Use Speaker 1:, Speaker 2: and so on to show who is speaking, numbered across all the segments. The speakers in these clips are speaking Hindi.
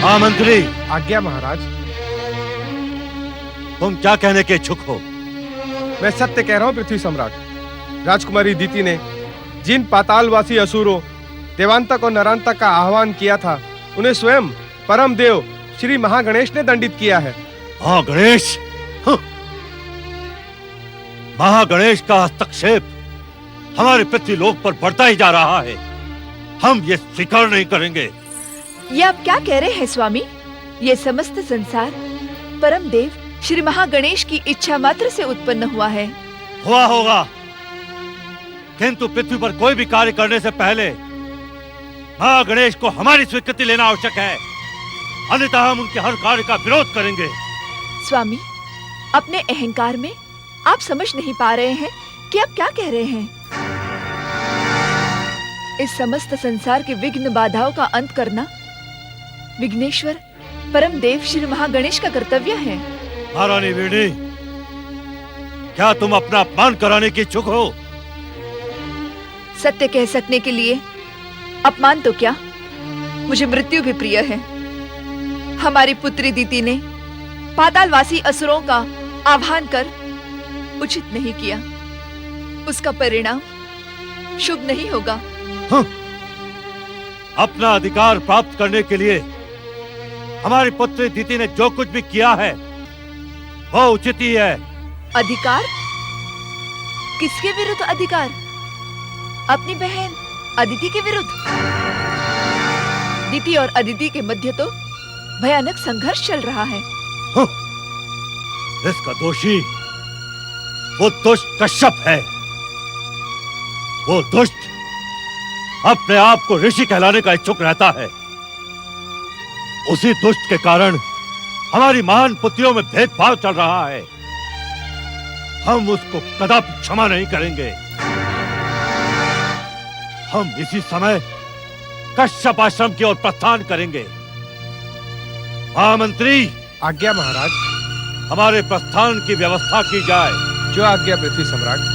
Speaker 1: हाँ मंत्री।
Speaker 2: आज्ञा महाराज।
Speaker 1: तुम क्या कहने के इच्छुक हो?
Speaker 2: मैं सत्य कह रहा हूँ पृथ्वी सम्राट। राजकुमारी दीति ने जिन पातालवासी असुरों, देवांतक और नरांतक का आह्वान किया था, उन्हें स्वयं परम देव श्री महागणेश ने दंडित किया है।
Speaker 1: महागणेश? महागणेश का हस्तक्षेप हमारे पृथ्वीलोक पर बढ़ता ही जा रहा है। हम ये स्वीकार नहीं करेंगे।
Speaker 3: ये आप क्या कह रहे हैं स्वामी? ये समस्त संसार परम देव श्री महागणेश की इच्छा मात्र से उत्पन्न हुआ है।
Speaker 1: हुआ होगा, किंतु पृथ्वी पर कोई भी कार्य करने से पहले महागणेश को हमारी स्वीकृति लेना आवश्यक है, अन्यथा हम उनके हर कार्य का विरोध करेंगे।
Speaker 3: स्वामी, अपने अहंकार में आप समझ नहीं पा रहे हैं कि आप क्या कह रहे हैं। इस समस्त संसार के विघ्न बाधाओं का अंत करना विघ्नेश्वर परम देव श्री महागणेश का कर्तव्य है।
Speaker 1: महारानी वीणी, क्या तुम अपना अपमान कराने की इच्छुक हो?
Speaker 3: सत्य कह सकने के लिए अपमान तो क्या, मुझे मृत्यु भी प्रिय है। हमारी पुत्री दीति ने पातालवासी असुरों का आह्वान कर उचित नहीं किया, उसका परिणाम शुभ नहीं होगा।
Speaker 1: अपना अधिकार प्राप्त करने के लिए हमारी पुत्री दीति ने जो कुछ भी किया है वो उचित ही है।
Speaker 3: अधिकार? किसके विरुद्ध अधिकार? अपनी बहन अदिति के विरुद्ध। दीति और अदिति के मध्य तो भयानक संघर्ष चल रहा है।
Speaker 1: इसका दोषी वो दुष्ट कश्यप है। वो दुष्ट अपने आप को ऋषि कहलाने का इच्छुक रहता है। उसी दुष्ट के कारण हमारी महान पुत्रियों में भेदभाव चल रहा है। हम उसको कदापि क्षमा नहीं करेंगे। हम इसी समय कश्यप आश्रम की ओर प्रस्थान करेंगे। महामंत्री।
Speaker 2: आज्ञा महाराज।
Speaker 1: हमारे प्रस्थान की व्यवस्था की जाए।
Speaker 2: जो आज्ञा पृथ्वी सम्राट।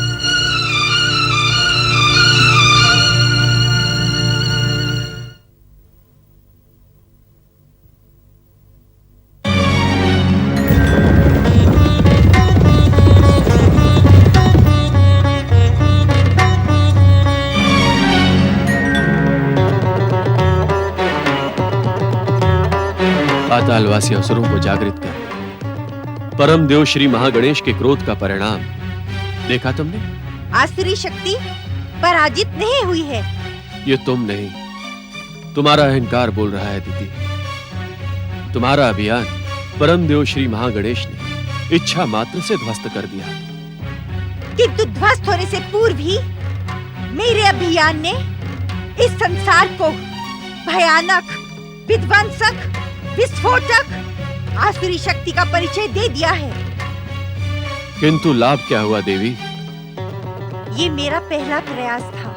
Speaker 4: पातालवासी असुरों को जागृत कर परम देव श्री महागणेश के क्रोध का परिणाम देखा तुमने?
Speaker 5: आसुरी शक्ति पराजित नहीं हुई है।
Speaker 4: ये तुम नहीं, तुम्हारा अहंकार बोल रहा है दीदी। तुम्हारा अभियान परम देव श्री महागणेश ने इच्छा मात्र से ध्वस्त कर दिया।
Speaker 5: किंतु ध्वस्त होने से पूर्व ही मेरे अभियान ने इस संसार को भयानक, विध्वंसक, विस्फोटक आसुरी शक्ति का परिचय दे दिया है।
Speaker 4: किंतु लाभ क्या हुआ देवी?
Speaker 5: ये मेरा पहला प्रयास था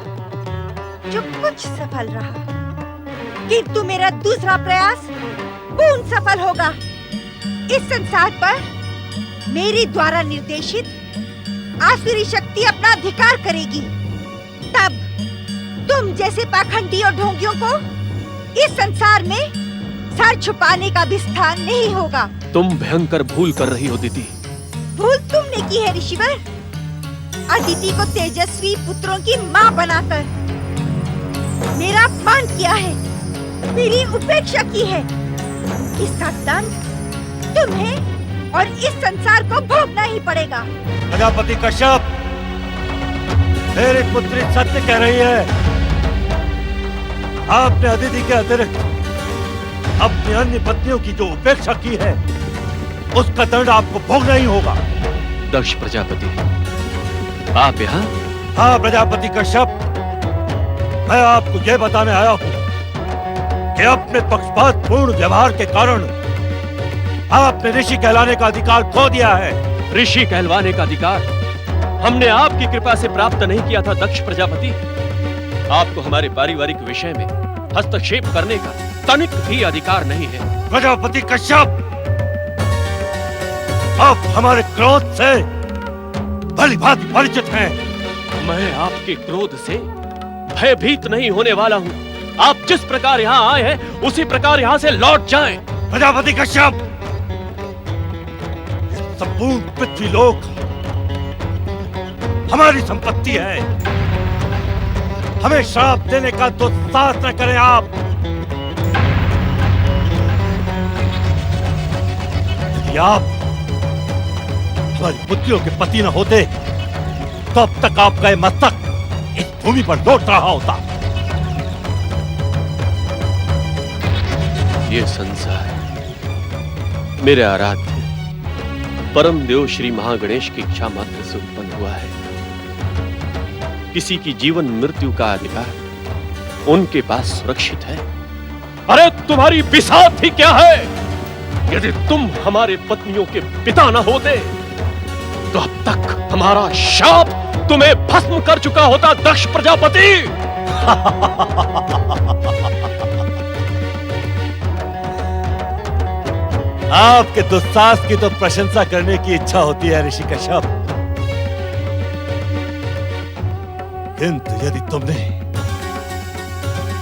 Speaker 5: जो कुछ सफल रहा, किंतु मेरा दूसरा प्रयास पूर्ण सफल होगा। इस संसार पर मेरी द्वारा निर्देशित आसुरी शक्ति अपना अधिकार करेगी। तब तुम जैसे पाखंडी और ढोंगियों को इस संसार में सर छुपाने का भी स्थान नहीं होगा।
Speaker 4: तुम भयंकर भूल कर रही हो दीदी।
Speaker 5: भूल तुमने की है ऋषिवर। अदिति को तेजस्वी पुत्रों की माँ बनाकर मेरा अपमान किया है, मेरी उपेक्षा की है। इसका दंड तुम्हें और इस संसार को भोगना ही पड़ेगा।
Speaker 1: प्रजापति कश्यप, मेरी पुत्री सत्य कह रही है। आपने अदिति के अतिरिक्त अपनी अन्य पत्नियों की जो उपेक्षा की है उसका दंड आपको भोगना ही होगा।
Speaker 4: दक्ष प्रजापति, आप यहाँ?
Speaker 1: हाँ प्रजापति कश्यप, मैं आपको यह बताने आया हूँ कि अपने पक्षपात पूर्ण व्यवहार के कारण आपने ऋषि कहलाने का अधिकार खो दिया है।
Speaker 4: ऋषि कहलवाने का अधिकार हमने आपकी कृपा से प्राप्त नहीं किया था दक्ष प्रजापति। आपको हमारे पारिवारिक विषय में हस्तक्षेप करने का तनिक भी अधिकार नहीं है।
Speaker 1: प्रजापति कश्यप, आप हमारे क्रोध से भलीभांति परिचित हैं।
Speaker 4: मैं आपके क्रोध से भयभीत नहीं होने वाला हूँ। आप जिस प्रकार यहाँ आए हैं उसी प्रकार यहाँ से लौट जाएं।
Speaker 1: प्रजापति कश्यप, ये संपूर्ण पृथ्वीलोक हमारी संपत्ति है। हमें श्राप देने का दुस्साहस न करें आप। यदि आप हमारी पुत्रियों के पति न होते तो अब तक आपका ये मस्तक इस भूमि पर लौट रहा होता।
Speaker 4: ये संसार मेरे आराध्य परम देव श्री महागणेश की इच्छा मात्र से उत्पन्न हुआ है। किसी की जीवन मृत्यु का अधिकार उनके पास सुरक्षित है। अरे तुम्हारी बिसात ही क्या है? यदि तुम हमारे पत्नियों के पिता न होते तो अब तक हमारा शाप तुम्हें भस्म कर चुका होता दक्ष प्रजापति।
Speaker 1: आपके दुस्साहस की तो प्रशंसा करने की इच्छा होती है ऋषि कश्यप, किंतु यदि तुमने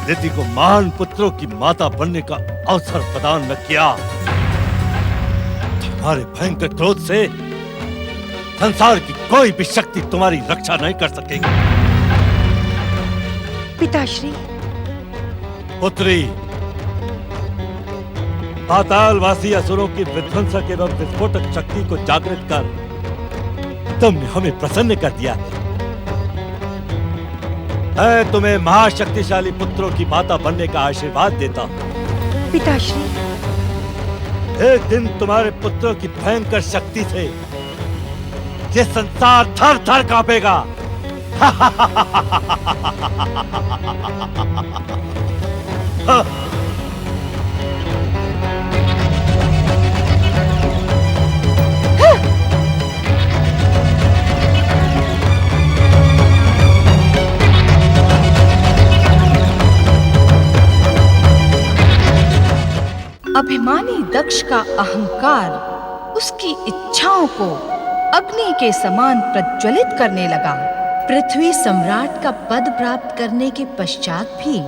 Speaker 1: दिति को महान पुत्रों की माता बनने का अवसर प्रदान न किया तो हमारे भयंकर क्रोध से संसार की कोई भी शक्ति तुम्हारी रक्षा नहीं कर सकेगी।
Speaker 5: पिताश्री,
Speaker 1: पुत्री, पातालवासी असुरों की विध्वंसक एवं विस्फोटक शक्ति को जागृत कर तुमने हमें प्रसन्न कर दिया है। मैं तुम्हें महाशक्तिशाली पुत्रों की माता बनने का आशीर्वाद देता हूं।
Speaker 5: पिताश्री,
Speaker 1: एक दिन तुम्हारे पुत्रों की भयंकर शक्ति से ये संसार थर थर कांपेगा।
Speaker 6: अभिमानी दक्ष का अहंकार उसकी इच्छाओं को अग्नि के समान प्रज्वलित करने लगा।
Speaker 7: पृथ्वी सम्राट का पद प्राप्त करने के पश्चात भी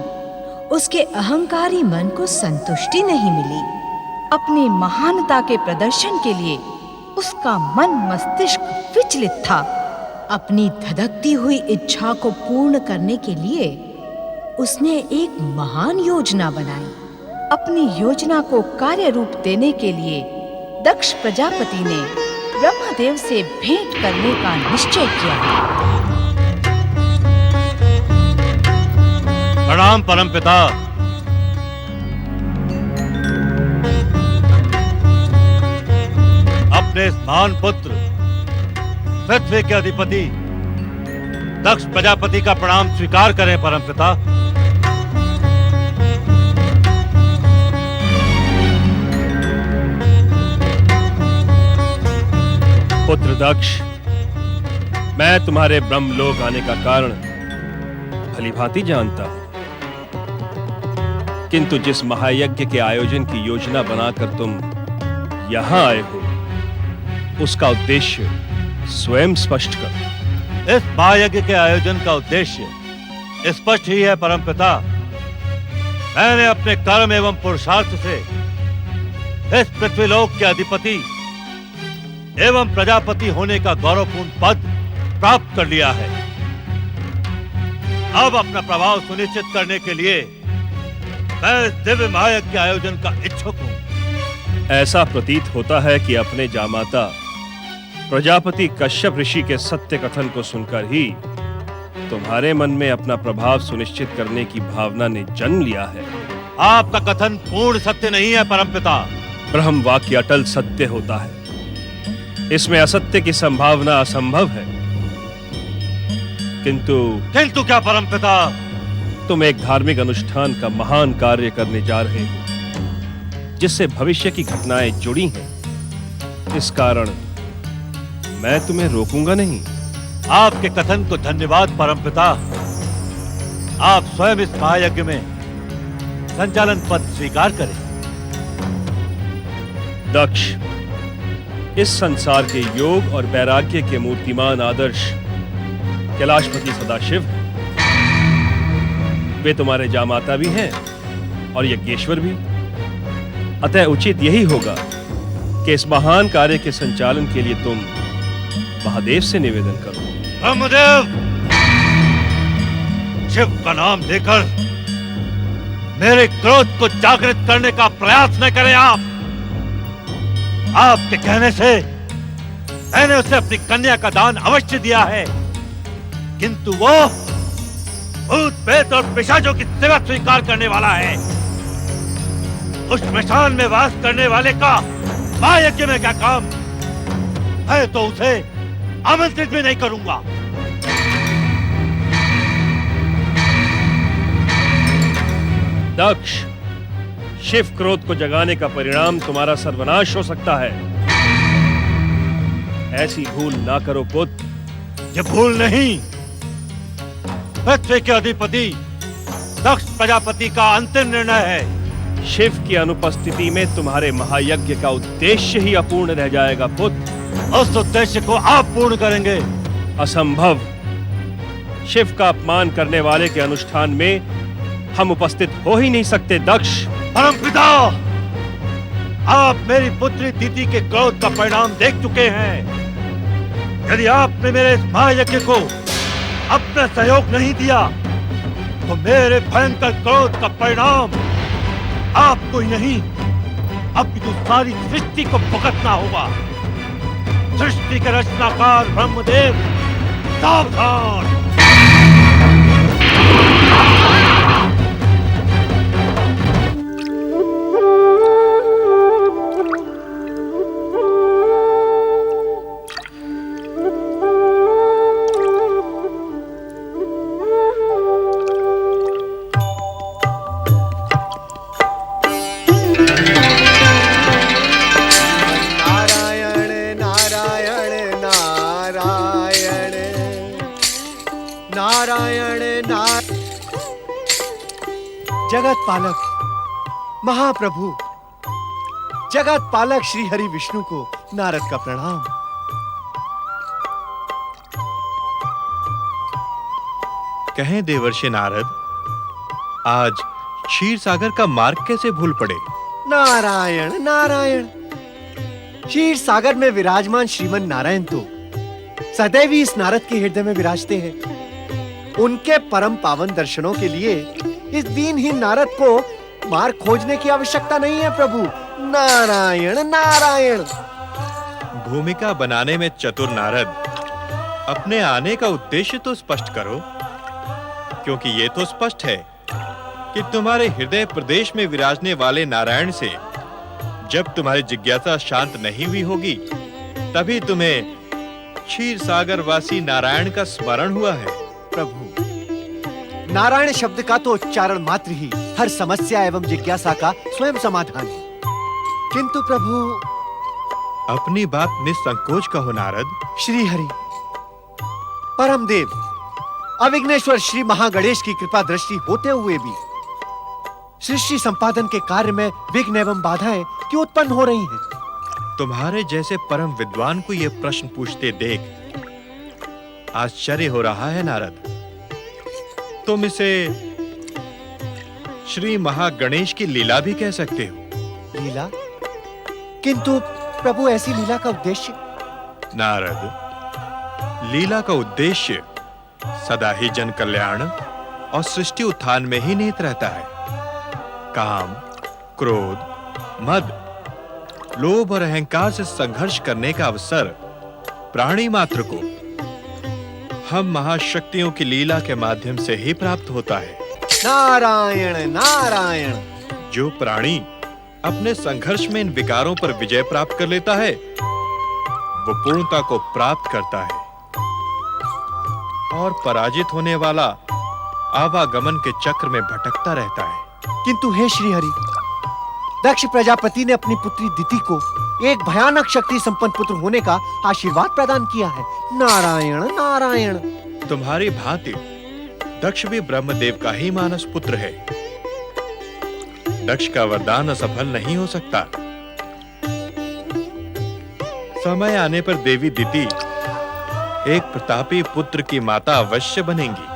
Speaker 7: उसके अहंकारी मन को संतुष्टि नहीं मिली।
Speaker 6: अपनी महानता के प्रदर्शन के लिए उसका मन मस्तिष्क विचलित था।
Speaker 7: अपनी धधकती हुई इच्छा को पूर्ण करने के लिए उसने एक महान योजना बनाई।
Speaker 6: अपनी योजना को कार्य रूप देने के लिए दक्ष प्रजापति ने ब्रह्मदेव से भेंट करने का निश्चय किया।
Speaker 1: प्रणाम परमपिता। अपने इस महान पुत्र पृथ्वी के अधिपति दक्ष प्रजापति का प्रणाम स्वीकार करें परमपिता।
Speaker 2: पुत्र दक्ष, मैं तुम्हारे ब्रह्मलोक आने का कारण भलीभांति जानता हूं, किंतु जिस महायज्ञ के आयोजन की योजना बनाकर तुम यहां आए हो उसका उद्देश्य स्वयं स्पष्ट करो।
Speaker 1: इस महायज्ञ के आयोजन का उद्देश्य स्पष्ट ही है परमपिता। मैंने अपने कर्म एवं पुरुषार्थ से इस पृथ्वीलोक के अधिपति एवं प्रजापति होने का गौरवपूर्ण पद प्राप्त कर लिया है। अब अपना प्रभाव सुनिश्चित करने के लिए मैं इस दिव्य महायज्ञ के आयोजन का इच्छुक हूं।
Speaker 2: ऐसा प्रतीत होता है कि अपने जामाता प्रजापति कश्यप ऋषि के सत्य कथन को सुनकर ही तुम्हारे मन में अपना प्रभाव सुनिश्चित करने की भावना ने जन्म लिया है।
Speaker 1: आपका कथन पूर्ण सत्य नहीं है परमपिता।
Speaker 2: ब्रह्म वाक्य अटल सत्य होता है, इसमें असत्य की संभावना असंभव है।
Speaker 1: किंतु क्या परमपिता?
Speaker 2: तुम एक धार्मिक अनुष्ठान का महान कार्य करने जा रहे हो जिससे भविष्य की घटनाएं जुड़ी हैं। इस कारण मैं तुम्हें रोकूंगा नहीं।
Speaker 1: आपके कथन को धन्यवाद परमपिता। आप स्वयं इस महायज्ञ में संचालन पद स्वीकार करें।
Speaker 2: दक्ष, इस संसार के योग और वैराग्य के मूर्तिमान आदर्श कैलाशपति सदाशिव हैं। वे तुम्हारे जामाता भी हैं और यज्ञेश्वर भी। अतः उचित यही होगा कि इस महान कार्य के संचालन के लिए तुम महादेव से निवेदन करो।
Speaker 1: ब्रह्मदेव, शिव का नाम लेकर मेरे क्रोध को जागृत करने का प्रयास न करें आप। आपके कहने से मैंने उसे अपनी कन्या का दान अवश्य दिया है, किंतु वो भूत प्रेत और पिशाचों की सेवा स्वीकार करने वाला है। उस श्मशान में वास करने वाले का महायज्ञ में क्या काम? मैं तो उसे आमंत्रित भी नहीं करूंगा।
Speaker 2: दक्ष, शिव क्रोध को जगाने का परिणाम तुम्हारा सर्वनाश हो सकता है। ऐसी भूल ना करो पुत्र।
Speaker 1: ये भूल नहीं, पृथ्वी के अधिपति दक्ष प्रजापति का अंतिम निर्णय है।
Speaker 2: शिव की अनुपस्थिति में तुम्हारे महायज्ञ का उद्देश्य ही अपूर्ण रह जाएगा पुत्र।
Speaker 1: उस उद्देश्य को आप पूर्ण करेंगे।
Speaker 2: असंभव। शिव का अपमान करने वाले के अनुष्ठान में हम उपस्थित हो ही नहीं सकते दक्ष।
Speaker 1: परमपिता, आप मेरी पुत्री दीति के क्रोध का परिणाम देख चुके हैं। यदि आपने मेरे इस महायज्ञ को अपना सहयोग नहीं दिया तो मेरे भयंकर क्रोध का परिणाम आपको ही नहीं, अपितु सारी सृष्टि को भुगतना होगा। सृष्टि के रचनाकार ब्रह्मदेव, सावधान।
Speaker 8: जगत पालक महाप्रभु, जगत पालक श्री हरि विष्णु को नारद का प्रणाम।
Speaker 9: कहें देवर्षि नारद, आज क्षीर सागर का मार्ग कैसे भूल पड़े?
Speaker 8: नारायण नारायण, क्षीर सागर में विराजमान श्रीमन नारायण तो सदैव ही इस नारद के हृदय में विराजते हैं। उनके परम पावन दर्शनों के लिए इस दीनहीन नारद को मार्ग खोजने की आवश्यकता नहीं है प्रभु। नारायण नारायण।
Speaker 9: भूमिका बनाने में चतुर नारद, अपने आने का उद्देश्य तो स्पष्ट करो, क्योंकि ये तो स्पष्ट है कि तुम्हारे हृदय प्रदेश में विराजने वाले नारायण से जब तुम्हारी जिज्ञासा शांत नहीं हुई होगी, तभी तुम्हें क्षीर सागर वासी नारायण का स्मरण हुआ है।
Speaker 8: प्रभु, नारायण शब्द का तो उच्चारण मात्र ही हर समस्या एवं जिज्ञासा का स्वयं समाधान है। किंतु प्रभु,
Speaker 9: अपनी बात निसंकोच कहो नारद।
Speaker 8: श्री हरि, परम देव, अविघ्नेश्वर श्री महागणेश की कृपा दृष्टि होते हुए भी सृष्टि संपादन के कार्य में विघ्न एवं बाधाएं क्यों उत्पन्न हो रही हैं?
Speaker 9: तुम्हारे जैसे परम विद्वान को यह प्रश्न पूछते देख आश्चर्य हो रहा है नारद। तुम इसे श्री महागणेश की लीला भी कह सकते हो।
Speaker 8: लीला? किंतु प्रभु, ऐसी लीला का उद्देश्य?
Speaker 9: नारद, लीला का उद्देश्य सदा ही जन कल्याण और सृष्टि उत्थान में ही निहित रहता है। काम, क्रोध, मद, लोभ और अहंकार से संघर्ष करने का अवसर प्राणी मात्र को हम महाशक्तियों की लीला के माध्यम से ही प्राप्त होता है।
Speaker 8: नारायण नारायण।
Speaker 9: जो प्राणी अपने संघर्ष में इन विकारों पर विजय प्राप्त कर लेता है, वो पूर्णता को प्राप्त करता है, और पराजित होने वाला आवागमन के चक्र में भटकता रहता है।
Speaker 8: किंतु हे श्री हरि, दक्ष प्रजापति ने अपनी पुत्री दिति को एक भयानक शक्ति संपन्न पुत्र होने का आशीर्वाद प्रदान किया है। नारायण नारायण।
Speaker 9: तुम्हारी भांति दक्ष भी ब्रह्मदेव का ही मानस पुत्र है। दक्ष का वरदान असफल नहीं हो सकता। समय आने पर देवी दिति एक प्रतापी पुत्र की माता अवश्य बनेंगी।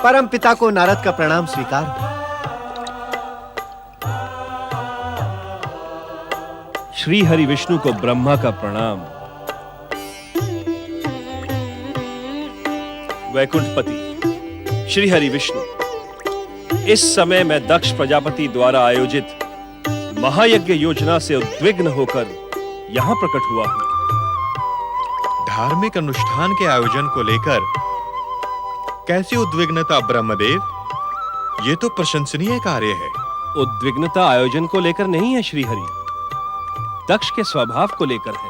Speaker 8: परम पिता को नारद का प्रणाम स्वीकार।
Speaker 10: श्री हरि विष्णु को ब्रह्मा का प्रणाम। वैकुंठपति श्री हरि विष्णु, इस समय मैं दक्ष प्रजापति द्वारा आयोजित महायज्ञ योजना से उद्विग्न होकर यहां प्रकट हुआ हूं।
Speaker 9: धार्मिक अनुष्ठान के आयोजन को लेकर कैसी उद्विग्नता ब्रह्मदेव? ये तो प्रशंसनीय कार्य है।
Speaker 10: उद्विग्नता आयोजन को लेकर नहीं है श्री हरि, दक्ष के स्वभाव को लेकर है।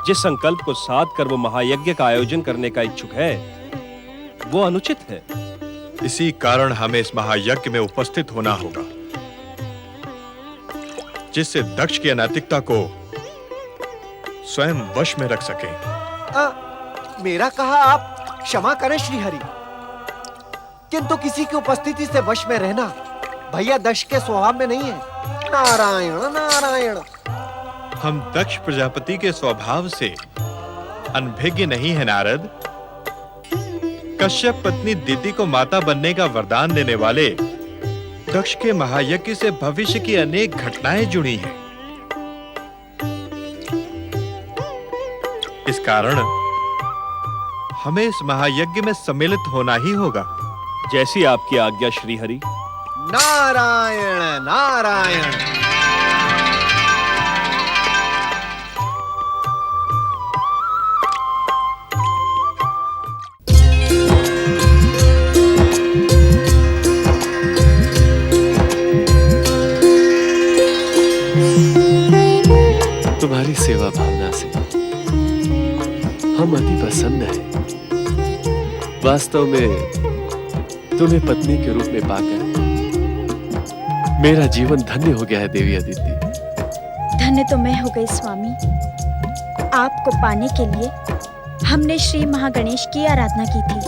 Speaker 10: जिस संकल्प को साध कर वो महायज्ञ का आयोजन करने का इच्छुक है, वो अनुचित है।
Speaker 9: इसी कारण हमें इस महायज्ञ में उपस्थित होना होगा, जिससे दक्ष की अनैतिकता को स्वयं वश में रख सकें।
Speaker 8: मेरा कहा आप क्षमा करें श्रीहरि, किंतु किसी की उपस्थिति से वश में रहना भैया दक्ष के स्वभाव में नहीं है। नारायण नारायण।
Speaker 9: हम दक्ष प्रजापति के स्वभाव से अनभिज्ञ नहीं है नारद। कश्यप पत्नी दिति को माता बनने का वरदान देने वाले दक्ष के महायज्ञ से भविष्य की अनेक घटनाएं जुड़ी हैं। इस कारण हमें इस महायज्ञ में सम्मिलित होना ही होगा।
Speaker 10: जैसी आपकी आज्ञा श्री हरि।
Speaker 8: नारायण नारायण।
Speaker 4: तुम्हारी सेवा भावना से हम अति प्रसन्न हैं। वास्तव में तुम्हें पत्नी के रूप में पाकर मेरा जीवन धन्य हो गया है देवी अदिति।
Speaker 11: धन्य तो मैं हो गई स्वामी। आपको पाने के लिए हमने श्री महागणेश की आराधना की थी।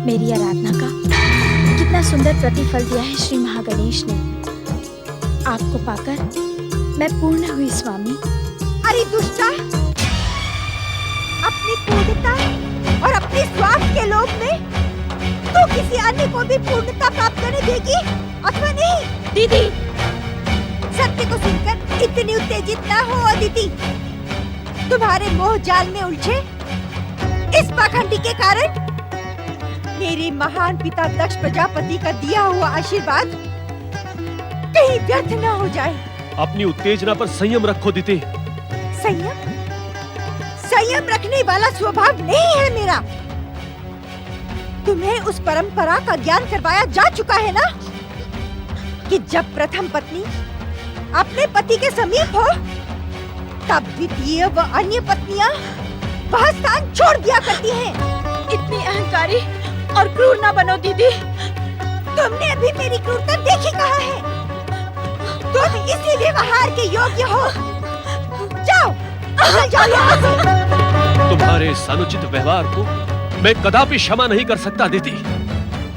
Speaker 11: मेरी आराधना का कितना सुंदर प्रतिफल दिया है श्री महागणेश ने। आपको पाकर मैं पूर्ण हुई स्वामी।
Speaker 5: अरे दुष्टा, अपनी पूर्णता और अपने स्वार्थ के लोभ में तू किसी अन्य को भी पूर्णता प्राप्त करने देगी अथवा नहीं?
Speaker 11: दीदी,
Speaker 5: सत्य को सुनकर इतनी उत्तेजित ना हो अदिति। तुम्हारे मोह जाल में उलझे इस पाखंडी के कारण मेरे महान पिता दक्ष प्रजापति का दिया हुआ आशीर्वाद कहीं व्यर्थ न हो जाए।
Speaker 4: अपनी उत्तेजना पर संयम रखो दिति।
Speaker 5: संयम? संयम रखने वाला स्वभाव नहीं है मेरा। तुम्हें उस परंपरा का ज्ञान करवाया जा चुका है ना, कि जब प्रथम पत्नी अपने पति के समीप हो तब द्वितीय व अन्य पत्नियां वह स्थान छोड़ दिया करती हैं।
Speaker 11: इतनी अहंकारी और क्रूर ना बनो दीदी।
Speaker 5: तुमने अभी मेरी क्रूरता देखी कहाँ है? तुम इसी व्यवहार के योग्य हो। जाओ, निकल जाओ यहाँ से।
Speaker 4: तुम्हारे इस अनुचित व्यवहार को मैं कदापि क्षमा नहीं कर सकता दिति।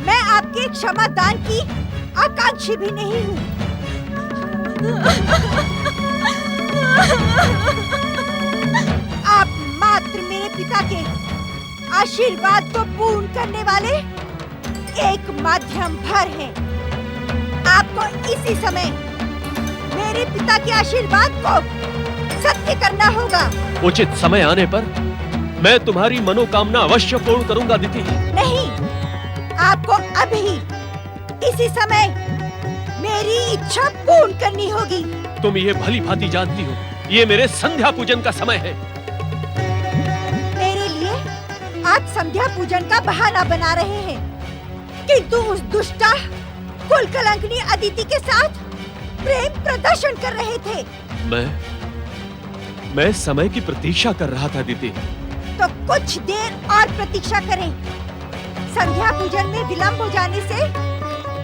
Speaker 5: मैं आपके क्षमा दान की आकांक्षी भी नहीं हूँ। आप मात्र मेरे पिता के आशीर्वाद को पूर्ण करने वाले एक माध्यम भर हैं। आपको इसी समय मेरे पिता के आशीर्वाद को सत्य करना होगा।
Speaker 4: उचित समय आने पर मैं तुम्हारी मनोकामना अवश्य पूर्ण करूंगा दिति।
Speaker 5: नहीं, आपको अभी इसी समय मेरी इच्छा पूर्ण करनी होगी।
Speaker 4: तुम ये भली भांति जानती हो, ये मेरे संध्या पूजन का समय है।
Speaker 5: मेरे लिए आप संध्या पूजन का बहाना बना रहे हैं, किंतु उस दुष्टा कुल कलंकनी अदिति के साथ प्रेम प्रदर्शन कर रहे थे।
Speaker 4: मैं समय की प्रतीक्षा कर रहा था दिति।
Speaker 5: तो कुछ देर और प्रतीक्षा करें। संध्या पूजन में विलंब हो जाने से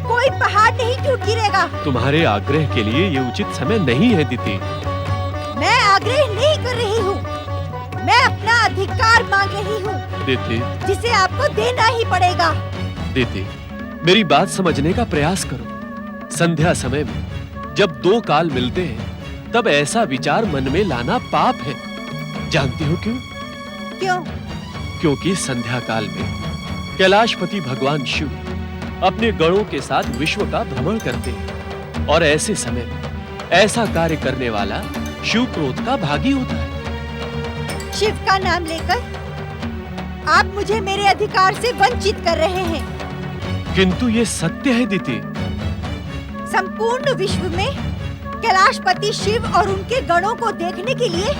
Speaker 5: कोई पहाड़ नहीं टूट गिरेगा।
Speaker 4: तुम्हारे आग्रह के लिए ये उचित समय नहीं है दिति।
Speaker 5: मैं आग्रह नहीं कर रही हूँ, मैं अपना अधिकार मांग रही हूँ
Speaker 4: दिति,
Speaker 5: जिसे आपको देना ही पड़ेगा।
Speaker 4: दिति, मेरी बात समझने का प्रयास करो। संध्या समय में जब दो काल मिलते हैं तब ऐसा विचार मन में लाना पाप है। जानती हो क्यों?
Speaker 5: क्यों?
Speaker 4: क्योंकि संध्या काल में कैलाशपति भगवान शिव अपने गणों के साथ विश्व का भ्रमण करते हैं और ऐसे समय में ऐसा कार्य करने वाला शिव क्रोध का भागी होता है।
Speaker 5: शिव का नाम लेकर आप मुझे मेरे अधिकार से वंचित कर रहे हैं।
Speaker 4: किंतु ये सत्य है दीति।
Speaker 5: संपूर्ण विश्व में कैलाशपति शिव और उनके गणों को देखने के लिए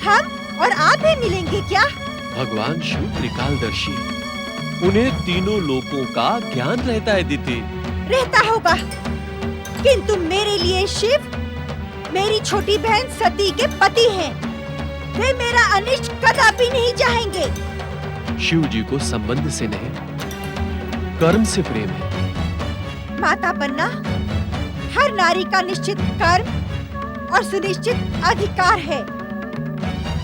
Speaker 5: हम और आप ही मिलेंगे क्या?
Speaker 4: भगवान शिव त्रिकालदर्शी, उन्हें तीनों लोकों का ज्ञान रहता है दीति।
Speaker 5: रहता होगा, किंतु मेरे लिए शिव मेरी छोटी बहन सती के पति हैं। वे मेरा अनिष्ट कदापि नहीं चाहेंगे।
Speaker 4: शिव जी को संबंध से नहीं, कर्म से प्रेम है।
Speaker 5: माता बनना हर नारी का निश्चित कर्म और सुनिश्चित अधिकार है।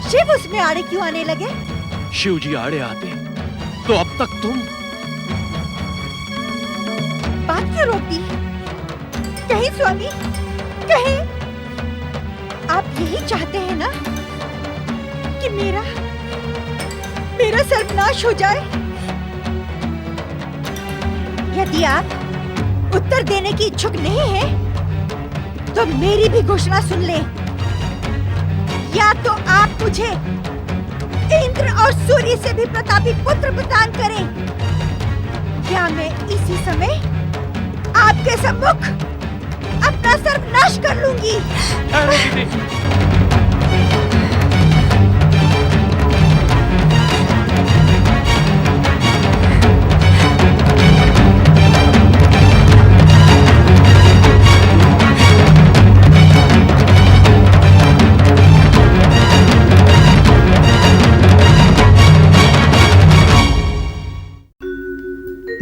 Speaker 5: शिव उसमें आड़े क्यों आने लगे?
Speaker 4: शिव जी आड़े आते तो अब तक तुम
Speaker 5: बात क्यों रोकी? कहीं स्वामी, कहीं आप यही चाहते हैं ना कि मेरा सर्वनाश हो जाए? यदि आप उत्तर देने की इच्छुक नहीं हैं, तो मेरी भी घोषणा सुन लें। या तो आप मुझे इंद्र और सूर्य से भी प्रतापी पुत्र प्रदान करें, या मैं इसी समय आपके सम्मुख अपना सर्वनाश कर लूंगी।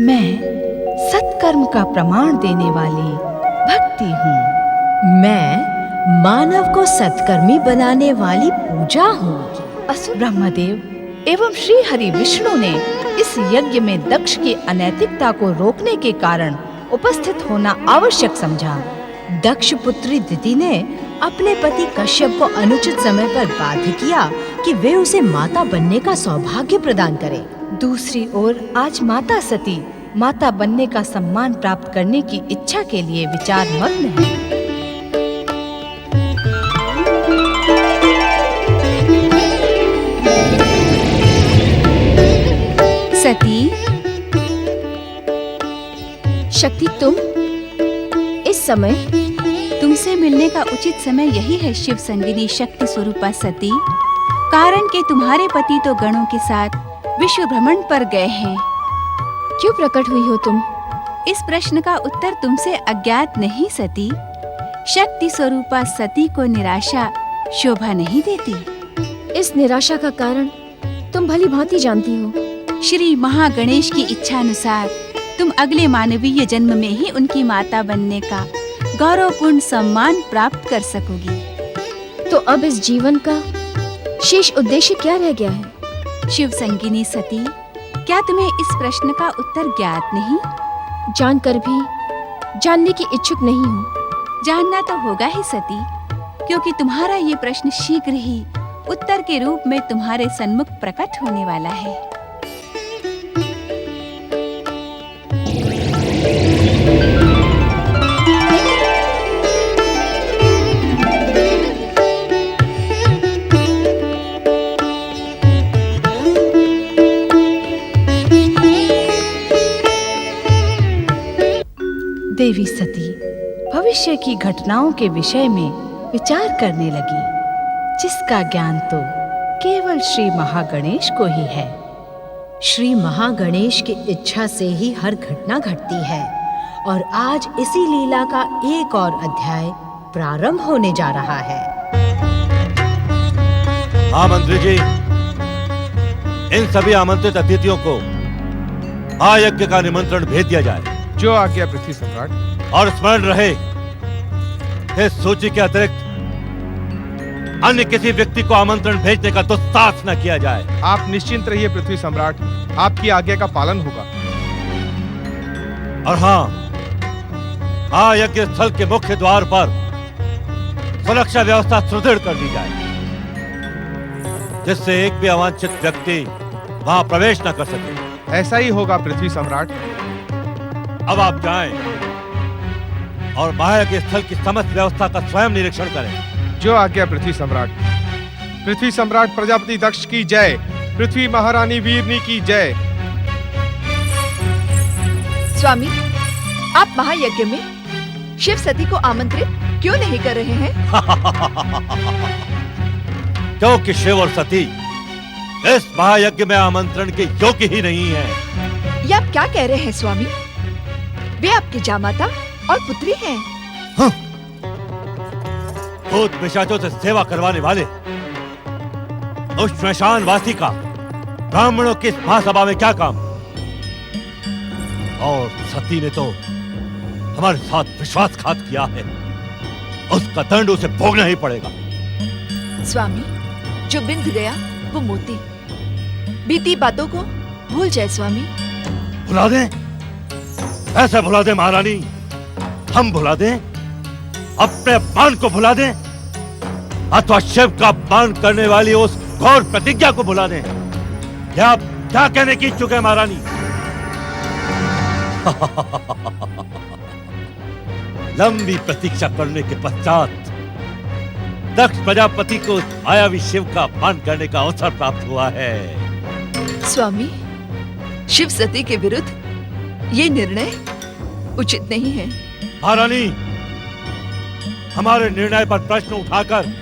Speaker 6: मैं सत्कर्म का प्रमाण देने वाली भक्ति हूँ।
Speaker 7: मैं मानव को सत्कर्मी बनाने वाली पूजा हूँ।
Speaker 6: असुर ब्रह्मदेव एवं श्री हरि विष्णु ने इस यज्ञ में दक्ष की अनैतिकता को रोकने के कारण उपस्थित होना आवश्यक समझा।
Speaker 7: दक्ष पुत्री दिति ने अपने पति कश्यप को अनुचित समय पर बाध्य किया कि वे उसे माता बनने का सौभाग्य प्रदान करें।
Speaker 6: दूसरी ओर आज माता सती माता बनने का सम्मान प्राप्त करने की इच्छा के लिए विचार मग्न है।
Speaker 11: सती, शक्ति, तुम इस समय तुमसे मिलने का उचित समय यही है शिव संगिनी शक्ति स्वरूपा सती। कारण कि तुम्हारे पति तो गणों के साथ विश्व भ्रमण पर गए हैं। क्यों प्रकट हुई हो तुम? इस प्रश्न का उत्तर तुमसे अज्ञात नहीं सती। शक्ति स्वरूपा सती को निराशा शोभा नहीं देती।
Speaker 12: इस निराशा का कारण तुम भली भांति जानती हो।
Speaker 11: श्री महागणेश की इच्छा अनुसार तुम अगले मानवीय जन्म में ही उनकी माता बनने का गौरवपूर्ण सम्मान प्राप्त कर सकोगी।
Speaker 12: तो अब इस जीवन का शेष उद्देश्य क्या रह गया है?
Speaker 11: शिव संगिनी सती, क्या तुम्हें इस प्रश्न का उत्तर ज्ञात नहीं?
Speaker 12: जानकर भी जानने की इच्छुक नहीं हूँ।
Speaker 11: जानना तो होगा ही सती, क्योंकि तुम्हारा ये प्रश्न शीघ्र ही उत्तर के रूप में तुम्हारे सन्मुख प्रकट होने वाला है।
Speaker 6: देवी सती भविष्य की घटनाओं के विषय में विचार करने लगी, जिसका ज्ञान तो केवल श्री महागणेश को ही है।
Speaker 7: श्री महागणेश की इच्छा से ही हर घटना घटती है और आज इसी लीला का एक और अध्याय प्रारंभ होने जा रहा है।
Speaker 1: हाँ मंत्री जी, इन सभी आमंत्रित अतिथियों को महायज्ञ का निमंत्रण भेज दिया जाए।
Speaker 2: जो आज्ञा पृथ्वी सम्राट।
Speaker 1: और स्मरण रहे, इस सूची के अतिरिक्त अन्य किसी व्यक्ति को आमंत्रण भेजने का दुस्साहस न किया जाए।
Speaker 2: आप निश्चिंत रहिए पृथ्वी सम्राट, आपकी आज्ञा का पालन होगा।
Speaker 1: और हाँ, महायज्ञ स्थल के मुख्य द्वार पर सुरक्षा व्यवस्था सुदृढ़ कर दी जाए, जिससे एक भी अवांछित व्यक्ति वहां प्रवेश न कर सके।
Speaker 2: ऐसा ही होगा पृथ्वी सम्राट।
Speaker 1: अब आप जाएं और महायज्ञ स्थल की समस्त व्यवस्था का स्वयं निरीक्षण करें।
Speaker 2: जो आज्ञा पृथ्वी सम्राट। पृथ्वी सम्राट प्रजापति दक्ष की जय। पृथ्वी महारानी वीरनी की जय।
Speaker 3: स्वामी, आप महायज्ञ में शिव सती को आमंत्रित क्यों नहीं कर रहे हैं?
Speaker 1: क्योंकि शिव और सती इस महायज्ञ में आमंत्रण के योग्य ही नहीं है।
Speaker 3: ये आप क्या कह रहे हैं स्वामी? वे आपकी जामाता और पुत्री हैं।
Speaker 1: भूत पिशाचों से सेवा करवाने वाले उस श्मशान वासी का ब्राह्मणों की इस महासभा में क्या काम? और सती ने तो हमारे साथ विश्वासघात किया है, उसका दंड उसे भोगना ही पड़ेगा।
Speaker 3: स्वामी, जो बिंद गया वो मोती। बीती बातों को भूल जाए स्वामी।
Speaker 1: भुला दें? ऐसे भुला दें महारानी? हम भुला दें? अपने अपमान को भुला दें? अथवा शिव का अपमान करने वाली उस घोर प्रतिज्ञा को भुला दें? क्या आप क्या कहने की इच्छुक है महारानी? लंबी प्रतीक्षा करने के पश्चात दक्ष प्रजापति को मायावी शिव का अपमान करने का अवसर प्राप्त हुआ है।
Speaker 3: स्वामी, शिव सती के विरुद्ध ये निर्णय उचित नहीं है।
Speaker 1: महारानी, हमारे निर्णय पर प्रश्न उठाकर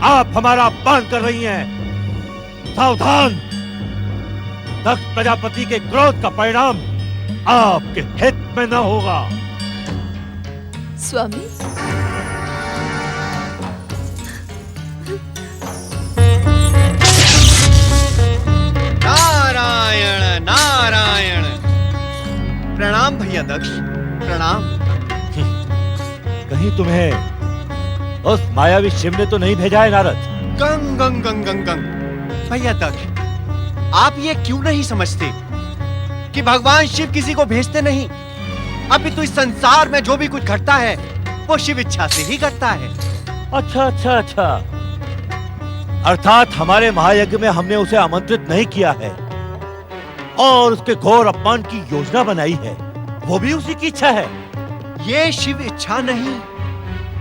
Speaker 1: आप हमारा अपमान कर रही हैं। सावधान! दक्ष प्रजापति के क्रोध का परिणाम आपके हित में न होगा।
Speaker 3: स्वामी,
Speaker 8: नारायण नारायण। प्रणाम भैया दक्ष, प्रणाम।
Speaker 1: कहीं तुम्हें उस मायावी शिव ने तो नहीं भेजा है नारद?
Speaker 8: गंग गंग गंग गंग गंग। भैया दक्ष, आप ये क्यों नहीं समझते कि भगवान शिव किसी को भेजते नहीं? अभी तो इस संसार में जो भी कुछ घटता है वो शिव इच्छा से ही घटता है।
Speaker 1: अच्छा अच्छा अच्छा, अर्थात हमारे महायज्ञ में हमने उसे आमंत्रित नहीं किया है और उसके घोर अपमान की योजना बनाई है, वो भी उसी की इच्छा है।
Speaker 8: ये शिव इच्छा नहीं,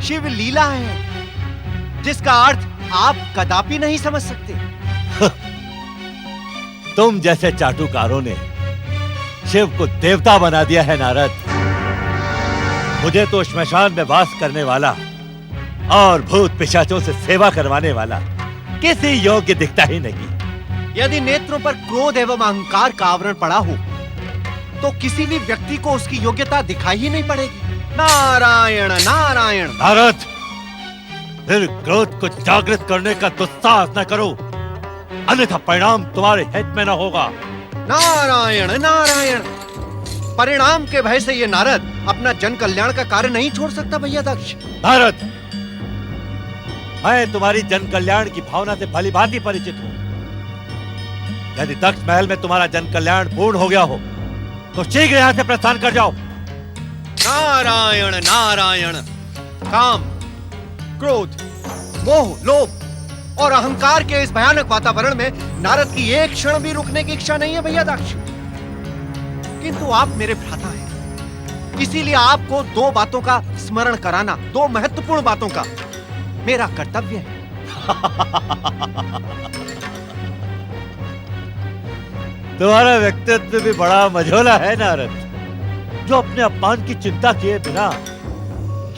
Speaker 8: शिव लीला है, जिसका अर्थ आप कदापि नहीं समझ सकते।
Speaker 1: तुम जैसे चाटुकारों ने शिव को देवता बना दिया है नारद। मुझे तो श्मशान में वास करने वाला और भूत पिशाचों से सेवा करवाने वाला किसी योग्य दिखता ही नहीं।
Speaker 8: यदि नेत्रों पर क्रोध एवं अहंकार का आवरण पड़ा हो तो किसी भी व्यक्ति को उसकी योग्यता दिखाई ही नहीं पड़ेगी। नारायण नारायण।
Speaker 1: नारद, फिर क्रोध को जागृत करने का दुस्साहस न करो, अन्यथा परिणाम तुम्हारे हित में न होगा।
Speaker 8: नारायण नारायण। परिणाम के भय से ये नारद अपना जन कल्याण का कार्य नहीं छोड़ सकता भैया दक्ष।
Speaker 1: नारद, मैं तुम्हारी जन कल्याण की भावना से भली भांति परिचित हूं। यदि दक्ष महल में तुम्हारा जन कल्याण पूर्ण हो गया हो तो शीघ्र यहां से प्रस्थान कर जाओ।
Speaker 8: नारायण नारायण। काम, क्रोध, मोह, लोभ और अहंकार के इस भयानक वातावरण में नारद की एक क्षण भी रुकने की इच्छा नहीं है भैया दक्ष। किंतु आप मेरे भ्राता हैं, इसीलिए आपको दो बातों का स्मरण कराना, दो महत्वपूर्ण बातों का मेरा कर्तव्य है।
Speaker 1: तुम्हारा व्यक्तित्व भी बड़ा मझोला है नारद, जो अपने अपमान की चिंता किए बिना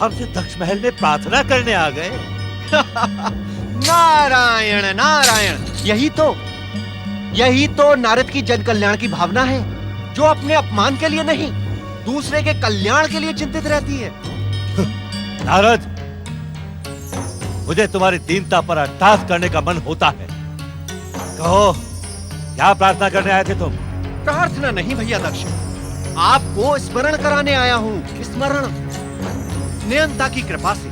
Speaker 1: हमसे दक्ष महल में प्रार्थना करने आ गए।
Speaker 8: नारायण नारायण। यही तो नारद की जन कल्याण की भावना है, जो अपने अपमान के लिए नहीं, दूसरे के कल्याण के लिए चिंतित रहती है।
Speaker 1: नारद, मुझे तुम्हारी दीनता पर अरदास करने का मन होता है। कहो, क्या प्रार्थना करने आए थे तुम?
Speaker 8: प्रार्थना नहीं भैया दक्ष, आपको स्मरण कराने आया हूँ। स्मरण। नियंता की कृपा से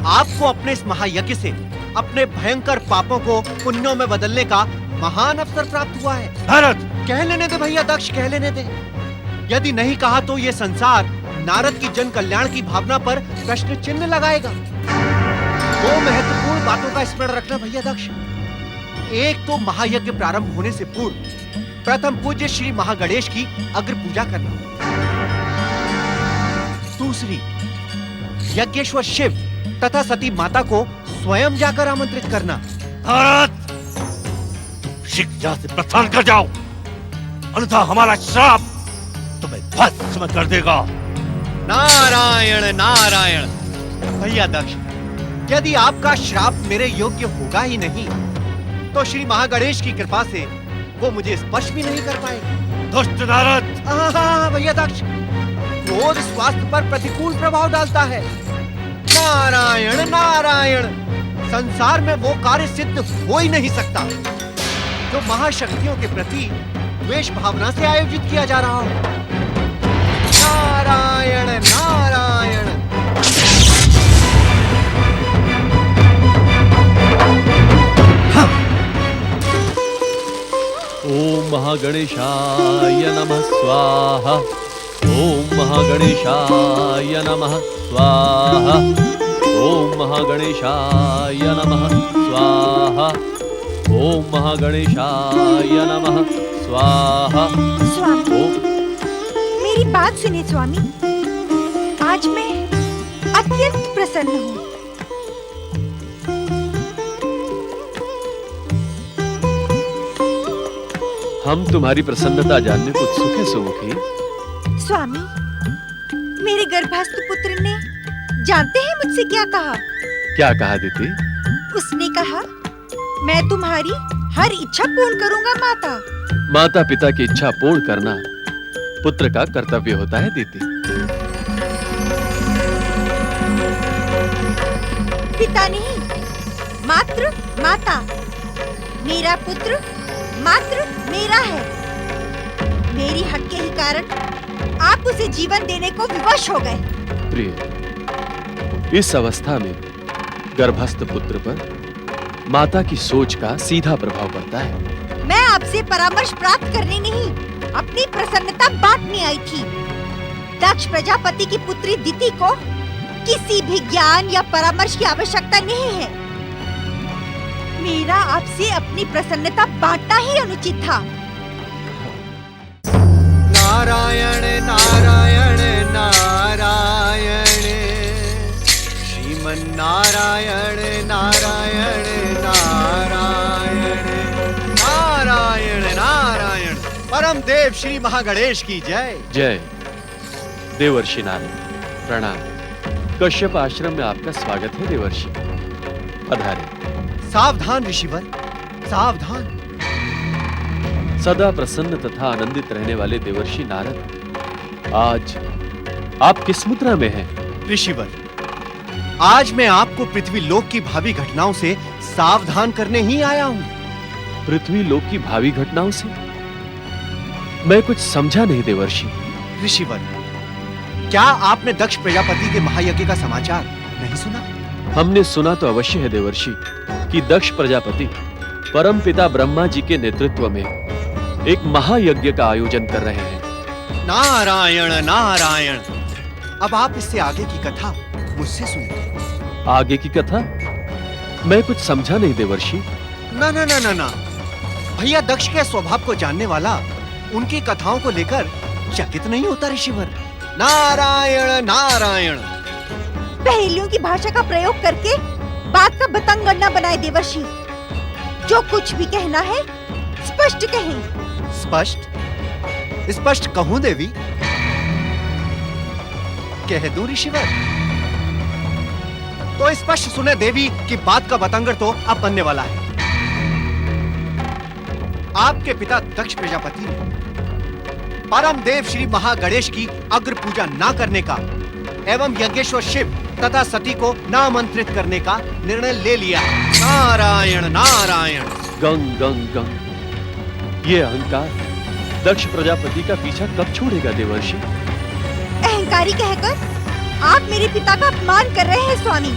Speaker 8: आपको अपने इस महायज्ञ से अपने भयंकर पापों को पुण्यों में बदलने का महान अवसर प्राप्त हुआ है।
Speaker 1: नारद,
Speaker 8: कह लेने दे भैया दक्ष, कह लेने दे। यदि नहीं कहा तो ये संसार नारद की जन कल्याण की भावना पर प्रश्न चिन्ह लगाएगा। दो महत्वपूर्ण बातों का स्मरण रखना भैया दक्ष। एक तो महायज्ञ प्रारंभ होने से पूर्व प्रथम पूज्य श्री महागणेश की अग्र पूजा करना। दूसरी, यज्ञेश्वर शिव तथा सती माता को स्वयं जाकर आमंत्रित करना।
Speaker 1: नारद, शिक्षा से प्रस्थान कर जाओ, अन्यथा हमारा श्राप तुम्हें भस्म कर देगा।
Speaker 8: नारायण नारायण। भैया दक्ष, यदि आपका श्राप मेरे योग्य होगा ही नहीं, तो श्री महागणेश की कृपा से वो मुझे स्पर्श भी नहीं कर पाएगा।
Speaker 1: दुष्ट नारद।
Speaker 8: भैया दक्ष, क्रोध स्वास्थ्य पर प्रतिकूल प्रभाव डालता है। नारायण नारायण। संसार में वो कार्य सिद्ध हो ही नहीं सकता जो महाशक्तियों के प्रति द्वेष भावना से आयोजित किया जा रहा हो। नारायण नारायण।
Speaker 4: ओम महागणेशाय नमः स्वाहा। ओम महागणेशाय नमः स्वाहा। ओम महागणेशाय नमः स्वाहा। ओम महागणेशाय नमः स्वाहा।
Speaker 5: स्वामी, मेरी बात सुनिए स्वामी। आज मैं अत्यंत प्रसन्न हूँ।
Speaker 4: हम तुम्हारी प्रसन्नता जानने को उत्सुक हैं सुमुखी।
Speaker 5: स्वामी, मेरे गर्भस्थ पुत्र ने जानते हैं मुझसे क्या कहा?
Speaker 4: क्या कहा दीदी?
Speaker 5: उसने कहा, मैं तुम्हारी हर इच्छा पूर्ण करूंगा माता।
Speaker 4: माता पिता की इच्छा पूर्ण करना पुत्र का कर्तव्य होता है दीदी।
Speaker 5: पिता नहीं, मात्र माता। मेरा पुत्र मात्र मेरा है। मेरी हक के ही कारण आप उसे जीवन देने को विवश हो गए।
Speaker 4: प्रिय, इस अवस्था में गर्भस्थ पुत्र पर माता की सोच का सीधा प्रभाव पड़ता है।
Speaker 5: मैं आपसे परामर्श प्राप्त करने नहीं, अपनी प्रसन्नता बांटने आई थी। दक्ष प्रजापति की पुत्री दिति को किसी भी ज्ञान या परामर्श की आवश्यकता नहीं है। मेरा आपसे अपनी प्रसन्नता बांटना ही अनुचित था।
Speaker 8: नारायण नारायण नारायण। श्रीमन नारायण नारायण नारायण। नारायण नारायण। परम देव श्री महागणेश की जय।
Speaker 4: जय। देवर्षि नारद प्रणाम। कश्यप आश्रम में आपका स्वागत है देवर्षि। पधारें।
Speaker 8: सावधान ऋषिवर, सावधान।
Speaker 4: सदा प्रसन्न तथा आनंदित रहने वाले देवर्षि नारद, आज आप किस मुद्रा में हैं?
Speaker 8: ऋषिवर, आज मैं आपको पृथ्वी लोक की भावी घटनाओं से सावधान करने ही आया हूँ।
Speaker 4: पृथ्वी लोक की भावी घटनाओं से? मैं कुछ समझा नहीं देवर्षि।
Speaker 8: ऋषिवर, क्या आपने दक्ष प्रजापति के महायज्ञ का समाचार नहीं सुना?
Speaker 4: हमने सुना तो अवश्य है देवर्षि कि दक्ष प्रजापति परम पिता ब्रह्मा जी के नेतृत्व में एक महायज्ञ का आयोजन कर रहे हैं।
Speaker 8: नारायण नारायण। अब आप इससे आगे की कथा मुझसे सुनिए।
Speaker 4: आगे की कथा? मैं कुछ समझा नहीं देवर्षि।
Speaker 8: ना ना ना ना ना। भैया दक्ष के स्वभाव को जानने वाला उनकी कथाओं को लेकर चकित नहीं होता ऋषिवर। नारायण नारायण।
Speaker 5: पहेलियों की भाषा का प्रयोग करके बात का बतंगड़ न बनाए देवर्षि। जो कुछ भी कहना है स्पष्ट कहें।
Speaker 8: स्पष्ट? स्पष्ट कहूं देवी? कह दूं ऋषिवर? तो स्पष्ट सुने देवी कि बात का बतंगड़ तो अब बनने वाला है। आपके पिता दक्ष प्रजापति ने परम देव श्री महागणेश की अग्र पूजा न करने का एवं यज्ञेश्वर शिव तथा सती को नामंत्रित करने का निर्णय ले लिया। नारायण नारायण।
Speaker 4: गंग गंग गंग। ये अहंकार दक्ष प्रजापति का पीछा कब छोड़ेगा देवर्षि?
Speaker 5: अहंकारी कहकर आप मेरे पिता का अपमान कर रहे हैं स्वामी।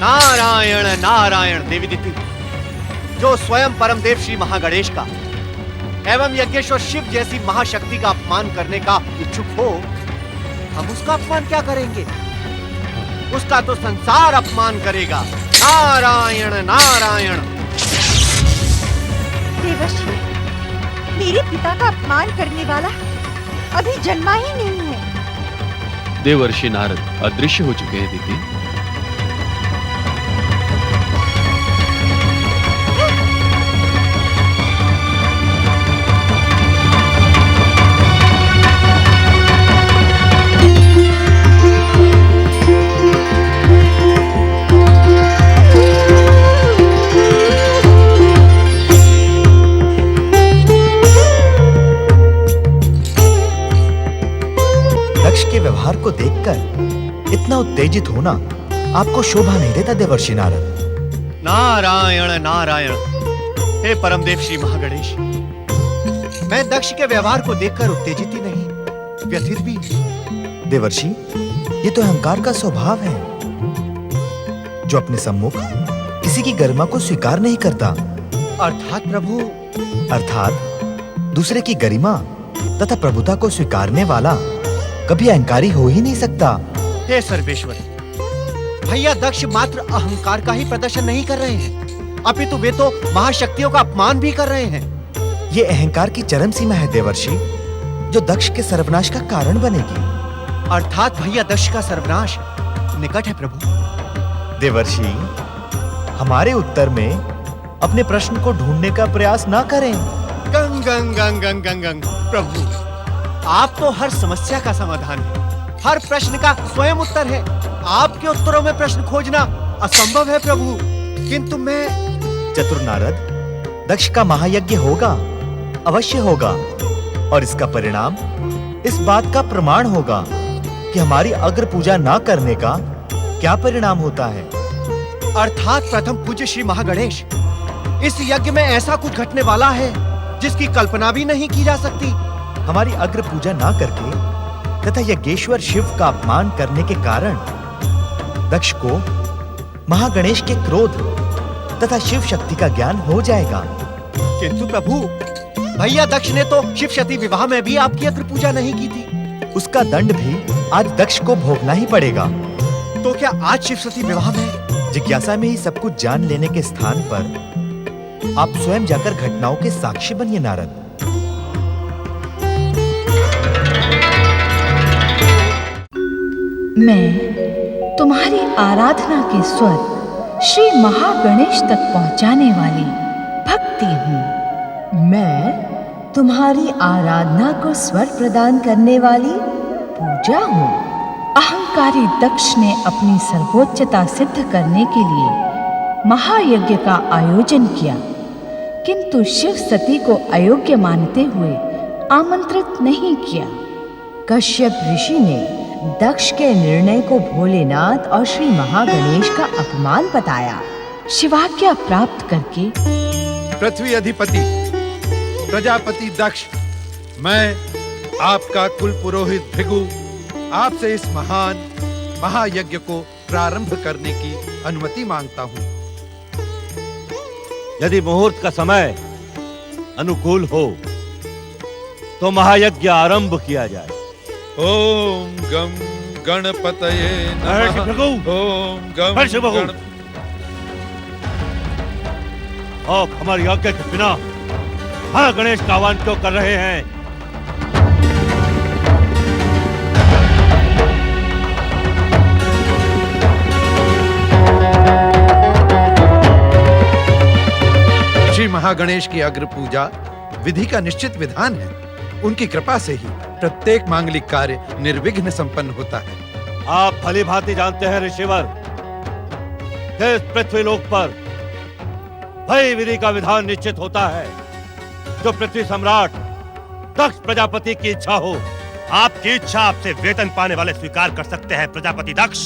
Speaker 8: नारायण नारायण। देवी दिति, जो स्वयं परम देव श्री महागणेश का एवं यज्ञेश्वर शिव जैसी महाशक्ति का अपमान करने का इच्छुक हो, हम उसका अपमान क्या करेंगे? उसका तो संसार अपमान करेगा। नारायण नारायण।
Speaker 5: देवर्षि, मेरे पिता का अपमान करने वाला अभी जन्मा ही नहीं है।
Speaker 4: देवर्षि नारद अदृश्य हो चुके हैं दीदी।
Speaker 13: दक्ष के व्यवहार को देखकर इतना उत्तेजित होना आपको शोभा नहीं देता देवर्षि नारद।
Speaker 8: नारायण नारायण। हे परमदेव श्री महागणेश, मैं दक्ष के व्यवहार को देखकर उत्तेजित ही नहीं, व्यथित भी।
Speaker 13: देवर्षि, ये तो अहंकार का स्वभाव है, जो अपने सम्मुख किसी की गरिमा को स्वीकार नहीं करता।
Speaker 8: अर्थात प्रभु?
Speaker 13: अर्थात दूसरे की गरिमा तथा प्रभुता को स्वीकारने वाला कभी अहंकारी हो ही नहीं सकता।
Speaker 8: हे सर्वेश्वर, भैया दक्ष मात्र अहंकार का ही प्रदर्शन नहीं कर रहे हैं, अपितु वे तो महाशक्तियों का अपमान भी कर रहे हैं।
Speaker 13: ये अहंकार की चरम सीमा है देवर्षि, जो दक्ष के सर्वनाश का कारण बनेगी।
Speaker 8: अर्थात भैया दक्ष का सर्वनाश निकट है प्रभु।
Speaker 13: देवर्षि, हमारे उत्तर में अपने प्रश्न को ढूंढने का प्रयास ना करें।
Speaker 8: गंग गंग गंग गंग गंग गंग। प्रभु, आप तो हर समस्या का समाधान है, हर प्रश्न का स्वयं उत्तर है। आपके उत्तरों में प्रश्न खोजना असंभव है प्रभु। किंतु मैं
Speaker 13: चतुर नारद, दक्ष का महायज्ञ होगा, अवश्य होगा, और इसका परिणाम इस बात का प्रमाण होगा कि हमारी अग्र पूजा ना करने का क्या परिणाम होता है।
Speaker 8: अर्थात प्रथम पूज्य श्री महागणेश, इस यज्ञ में ऐसा कुछ घटने वाला है जिसकी कल्पना भी नहीं की जा सकती।
Speaker 13: हमारी अग्र पूजा ना करके तथा यज्ञेश्वर शिव का अपमान करने के कारण दक्ष को महागणेश के क्रोध तथा शिव शक्ति का ज्ञान हो जाएगा।
Speaker 8: किंतु प्रभु, भैया दक्ष ने तो शिव शक्ति विवाह में भी आपकी अग्र पूजा नहीं की थी।
Speaker 13: उसका दंड भी आज दक्ष को भोगना ही पड़ेगा।
Speaker 8: तो क्या आज शिव शक्ति विवाह में?
Speaker 13: जिज्ञासा में ही सब कुछ जान लेने के स्थान पर आप स्वयं जाकर घटनाओं के साक्षी बनिए नारद।
Speaker 6: मैं तुम्हारी आराधना के स्वर श्री महागणेश तक पहुंचाने वाली भक्ति हूँ।
Speaker 7: मैं तुम्हारी आराधना को स्वर प्रदान करने वाली पूजा हूँ।
Speaker 6: अहंकारी दक्ष ने अपनी सर्वोच्चता सिद्ध करने के लिए महायज्ञ का आयोजन किया, किंतु शिव सती को अयोग्य मानते हुए आमंत्रित नहीं किया।
Speaker 7: कश्यप ऋषि ने दक्ष के निर्णय को भोलेनाथ और श्री महागणेश का अपमान बताया।
Speaker 6: शिवाज्ञा प्राप्त करके
Speaker 9: पृथ्वी अधिपति प्रजापति दक्ष, मैं आपका कुल पुरोहित भृगु आपसे इस महान महायज्ञ को प्रारंभ करने की अनुमति मांगता हूँ।
Speaker 1: यदि मुहूर्त का समय अनुकूल हो तो महायज्ञ आरंभ किया जाए।
Speaker 9: ओम गम गणपतये नमः। ओम गम गण।
Speaker 1: आप हमारी आज्ञा के बिना हाँ गणेश का आह्वान क्यों कर रहे हैं?
Speaker 9: श्री महागणेश की अग्र पूजा विधि का निश्चित विधान है। उनकी कृपा से ही प्रत्येक मांगलिक कार्य निर्विघ्न संपन्न होता है।
Speaker 1: आप भली भांति जानते हैं ऋषिवर, इस पृथ्वी लोक पर वही विधि का विधान निश्चित होता है जो पृथ्वी सम्राट दक्ष प्रजापति की इच्छा हो।
Speaker 14: आपकी इच्छा आपसे वेतन पाने वाले स्वीकार कर सकते हैं प्रजापति दक्ष,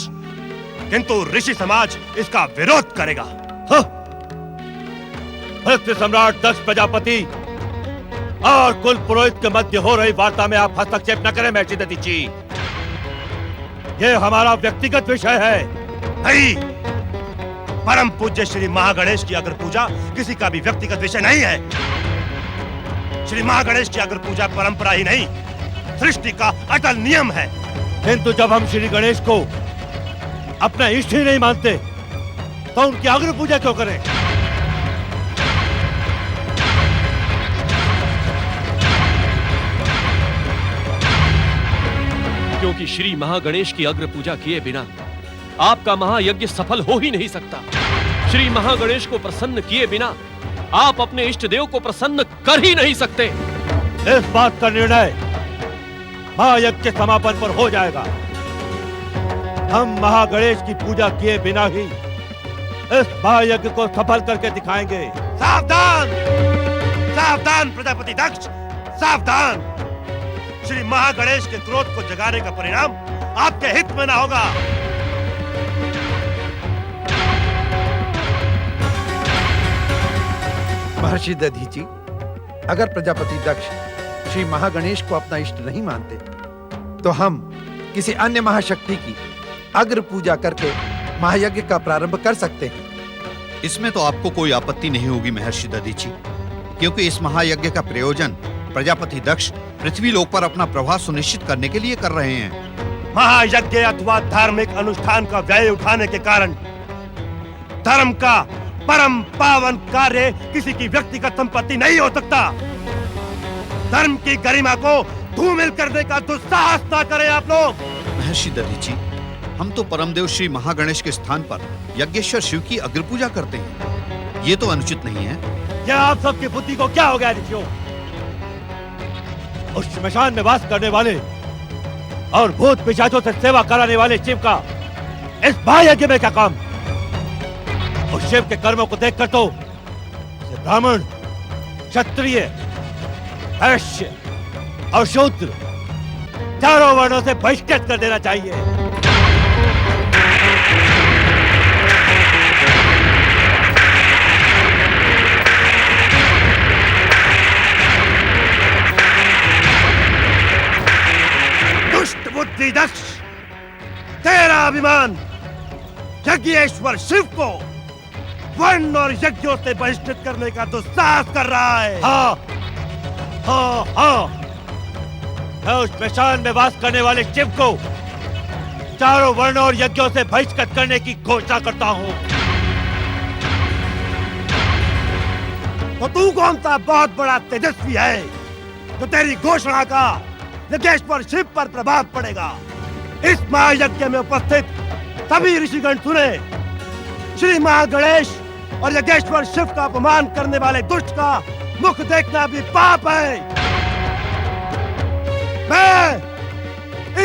Speaker 14: किंतु ऋषि समाज इसका विरोध करेगा।
Speaker 1: पृथ्वी सम्राट दक्ष प्रजापति और कुल पुरोहित के मध्य हो रही वार्ता में आप हस्तक्षेप न करें महर्षि दधीची। ये हमारा व्यक्तिगत विषय है।
Speaker 14: नहीं, परम पूज्य श्री महागणेश की अग्र पूजा किसी का भी व्यक्तिगत विषय नहीं है। श्री महागणेश की अग्र पूजा परंपरा ही नहीं, सृष्टि का अटल नियम है।
Speaker 1: किंतु जब हम श्री गणेश को अपना इष्ट ही नहीं मानते तो उनकी अग्र पूजा क्यों करें?
Speaker 4: क्योंकि श्री महागणेश की अग्र पूजा किए बिना आपका महायज्ञ सफल हो ही नहीं सकता। श्री महागणेश को प्रसन्न किए बिना आप अपने इष्ट देव को प्रसन्न कर ही नहीं सकते।
Speaker 1: इस बात का निर्णय महायज्ञ के समापन पर हो जाएगा। हम महागणेश की पूजा किए बिना ही इस महायज्ञ को सफल करके दिखाएंगे।
Speaker 14: सावधान! सावधान प्रजापति दक्ष, सावधान! श्री महागणेश के क्रोध को जगाने का परिणाम आपके हित में ना होगा।
Speaker 15: महर्षि दधीचि, अगर प्रजापति दक्ष श्री महागणेश को अपना इष्ट नहीं मानते, तो हम किसी अन्य महाशक्ति की अग्र पूजा करके महायज्ञ का प्रारंभ कर सकते हैं।
Speaker 16: इसमें तो आपको कोई आपत्ति नहीं होगी महर्षि दधीचि, क्योंकि इस महायज्ञ का प्रयोजन प्रजापति दक्ष पृथ्वी लोक पर अपना प्रभाव सुनिश्चित करने के लिए कर रहे हैं।
Speaker 14: महायज्ञ अथवा धार्मिक अनुष्ठान का व्यय उठाने के कारण धर्म का परम पावन कार्य किसी की व्यक्तिगत संपत्ति नहीं हो सकता। धर्म की गरिमा को धूमिल करने का दुस्साहस ना करें आप लोग।
Speaker 16: महर्षि दधीचि, हम तो परमदेव श्री महागणेश के स्थान पर यज्ञेश्वर शिव की अग्र पूजा करते हैं। ये तो अनुचित नहीं है।
Speaker 1: क्या आप सबकी बुद्धि को क्या हो गया ऋषियों? उस श्मशान में वास करने वाले और भूत पिशाचों से सेवा कराने वाले शिव का इस महायज्ञ में क्या काम? उस शिव के कर्मों को देखकर तो ब्राह्मण, क्षत्रिय, वैश्य और शूद्र चारों वर्णों से बहिष्कृत कर देना चाहिए।
Speaker 14: दुष्ट बुद्धि दक्ष, तेरा अभिमान यज्ञेश्वर शिव को वर्ण और यज्ञों से बहिष्कृत करने का दुस्साहस कर रहा है।
Speaker 1: हाँ, हाँ, हाँ। मैं उस श्मशान में वास करने वाले शिव को चारों वर्णों और यज्ञों से बहिष्कृत करने की घोषणा करता हूँ।
Speaker 14: तो तू कौन सा बहुत बड़ा तेजस्वी है तो तेरी घोषणा का यज्ञेश्वर शिव पर प्रभाव पड़ेगा? इस महायज्ञ में उपस्थित सभी ऋषिगण सुने, श्री महागणेश और यज्ञेश्वर शिव का अपमान करने वाले दुष्ट का मुख देखना भी पाप है। मैं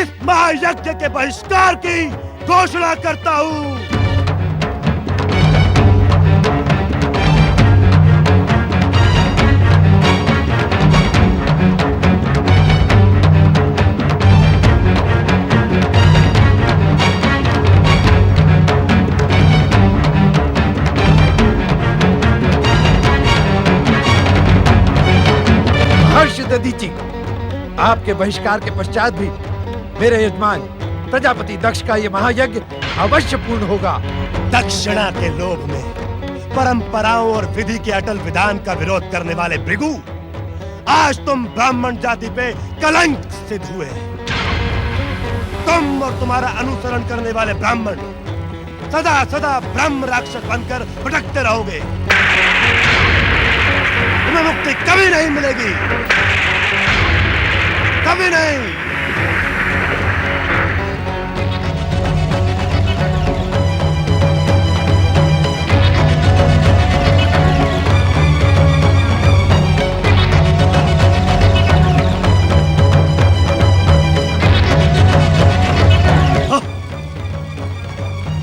Speaker 14: इस महायज्ञ के बहिष्कार की घोषणा करता हूँ।
Speaker 15: दधीचि, आपके बहिष्कार के पश्चात भी मेरे यजमान प्रजापति दक्ष का ये महायज्ञ अवश्य पूर्ण होगा।
Speaker 14: दक्षिणा के लोभ में परंपराओं और विधि के अटल विधान का विरोध करने वाले भृगु, आज तुम ब्राह्मण जाति पे कलंक सिद्ध हुए। तुम और तुम्हारा अनुसरण करने वाले ब्राह्मण सदा सदा ब्रह्म राक्षस बनकर भटकते रहोगे। तुम्हें मुक्ति कभी नहीं मिलेगी, कभी नहीं।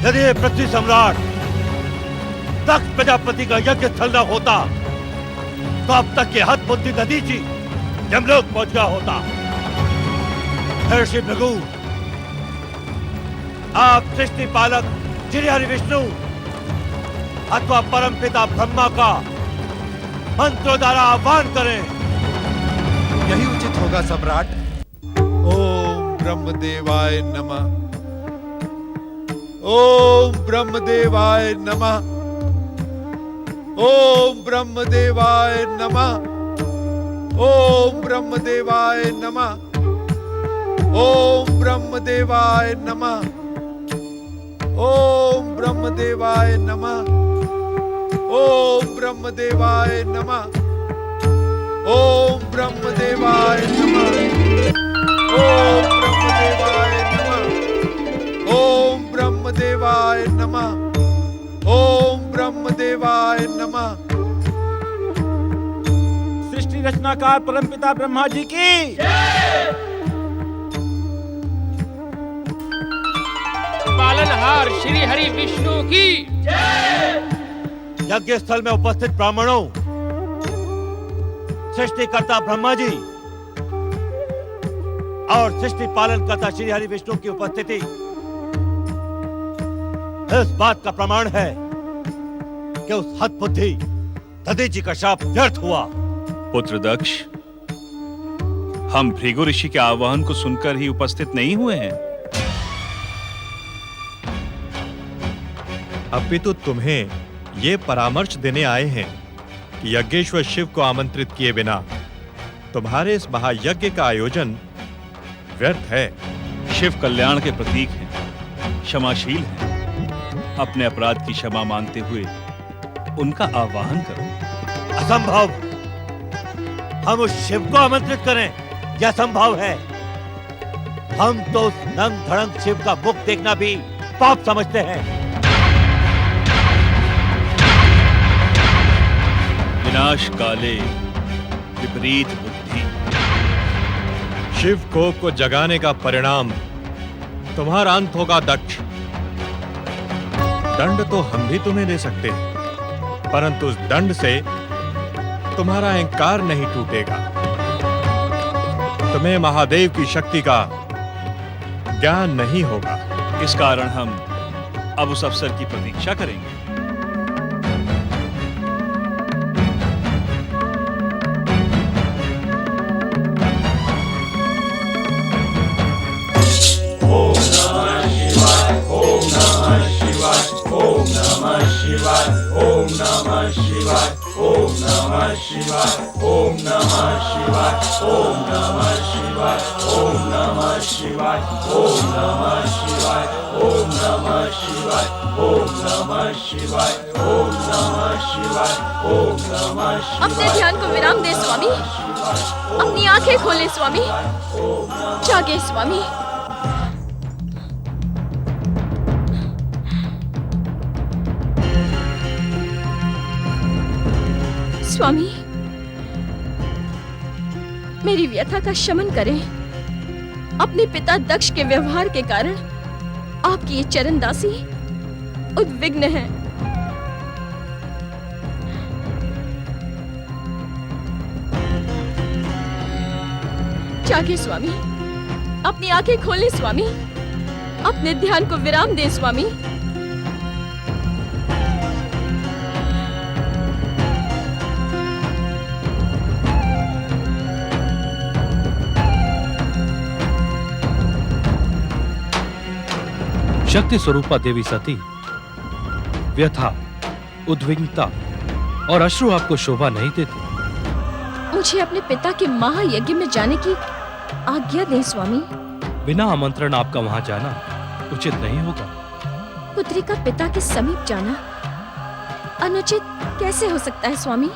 Speaker 1: यदि ये पृथ्वी सम्राट दक्ष प्रजापति का यज्ञ स्थल न होता तो अब तक के हद बुद्धि दधीचि यमलोक पहुंच गया होता। ऋषि भृगु, आप सृष्टि पालक श्री हरि विष्णु अथवा परम पिता ब्रह्मा का मंत्रों द्वारा आह्वान करें।
Speaker 15: यही उचित होगा सम्राट।
Speaker 9: ओम ब्रह्मदेवाय नमः। ओम ब्रह्मदेवाय नमः। ओम ब्रह्मदेवाय नमः। ओम ब्रह्मदेवाय नमः। ओम ब्रह्मदेवाय नमः। ओम ब्रह्मदेवाय नमः। ओम ब्रह्मदेवाय नमः। ओम ब्रह्मदेवाय नमः। ओम ब्रह्मदेवाय
Speaker 15: ओम ब्रह्मदेवाय नमः। ओम ब्रह्मदेवाय नमः।
Speaker 17: सृष्टि रचनाकार परमपिता ब्रह्मा जी की
Speaker 18: पालनहार श्री हरि विष्णु की
Speaker 1: यज्ञ स्थल में उपस्थित ब्राह्मणों, सृष्टिकर्ता ब्रह्मा जी और सृष्टि पालन करता श्री हरि विष्णु की उपस्थिति इस बात का प्रमाण है कि उस हतबुद्धि दधीचि का शाप व्यर्थ हुआ।
Speaker 19: पुत्र दक्ष, हम भृगु ऋषि के आह्वान को सुनकर ही उपस्थित नहीं हुए हैं।
Speaker 9: अपितु तुम्हें ये परामर्श देने आए हैं कि यज्ञेश्वर शिव को आमंत्रित किए बिना तुम्हारे इस महायज्ञ का आयोजन व्यर्थ है।
Speaker 19: शिव कल्याण के प्रतीक हैं, क्षमाशील हैं। अपने अपराध की क्षमा मांगते हुए उनका आवाहन करो।
Speaker 1: असंभव। हम उस शिव को आमंत्रित करें, यह संभव है। हम तो उस नंग धड़ंग शिव का मुख देखना भी पाप समझते हैं।
Speaker 19: विनाश काले विपरीत बुद्धि।
Speaker 9: शिव को जगाने का परिणाम तुम्हारा अंत होगा दक्ष। दंड तो हम भी तुम्हें दे सकते हैं, परंतु उस दंड से तुम्हारा अहंकार नहीं टूटेगा। तुम्हें महादेव की शक्ति का ज्ञान नहीं होगा।
Speaker 19: इस कारण हम अब उस अवसर की प्रतीक्षा करेंगे।
Speaker 18: ओम नमः शिवाय। ओम नमः शिवाय। ओम नमः शिवाय। ओम नमः शिवाय। ओम नमः शिवाय। ओम नमः शिवाय। ओम नमः शिवाय। ओम नमः शिवाय। ओम नमः शिवाय। ओम नमः शिवाय।
Speaker 12: अपने ध्यान को विराम दे स्वामी, अपनी आंखें खोले स्वामी, जागे स्वामी। स्वामी, मेरी व्यथा का शमन करें। अपने पिता दक्ष के व्यवहार के कारण आपकी ये चरणदासी उद्विग्न है। जागे स्वामी, अपनी आंखें खोलें स्वामी, अपने ध्यान को विराम दें स्वामी।
Speaker 10: शक्ति स्वरूपा देवी सती, व्यथा, उद्विग्नता और अश्रु आपको शोभा नहीं देते।
Speaker 12: मुझे अपने पिता के महायज्ञ में जाने की आज्ञा दें स्वामी।
Speaker 10: बिना आमंत्रण आपका वहां जाना उचित नहीं होगा।
Speaker 12: पुत्री का पिता के समीप जाना अनुचित कैसे हो सकता है स्वामी?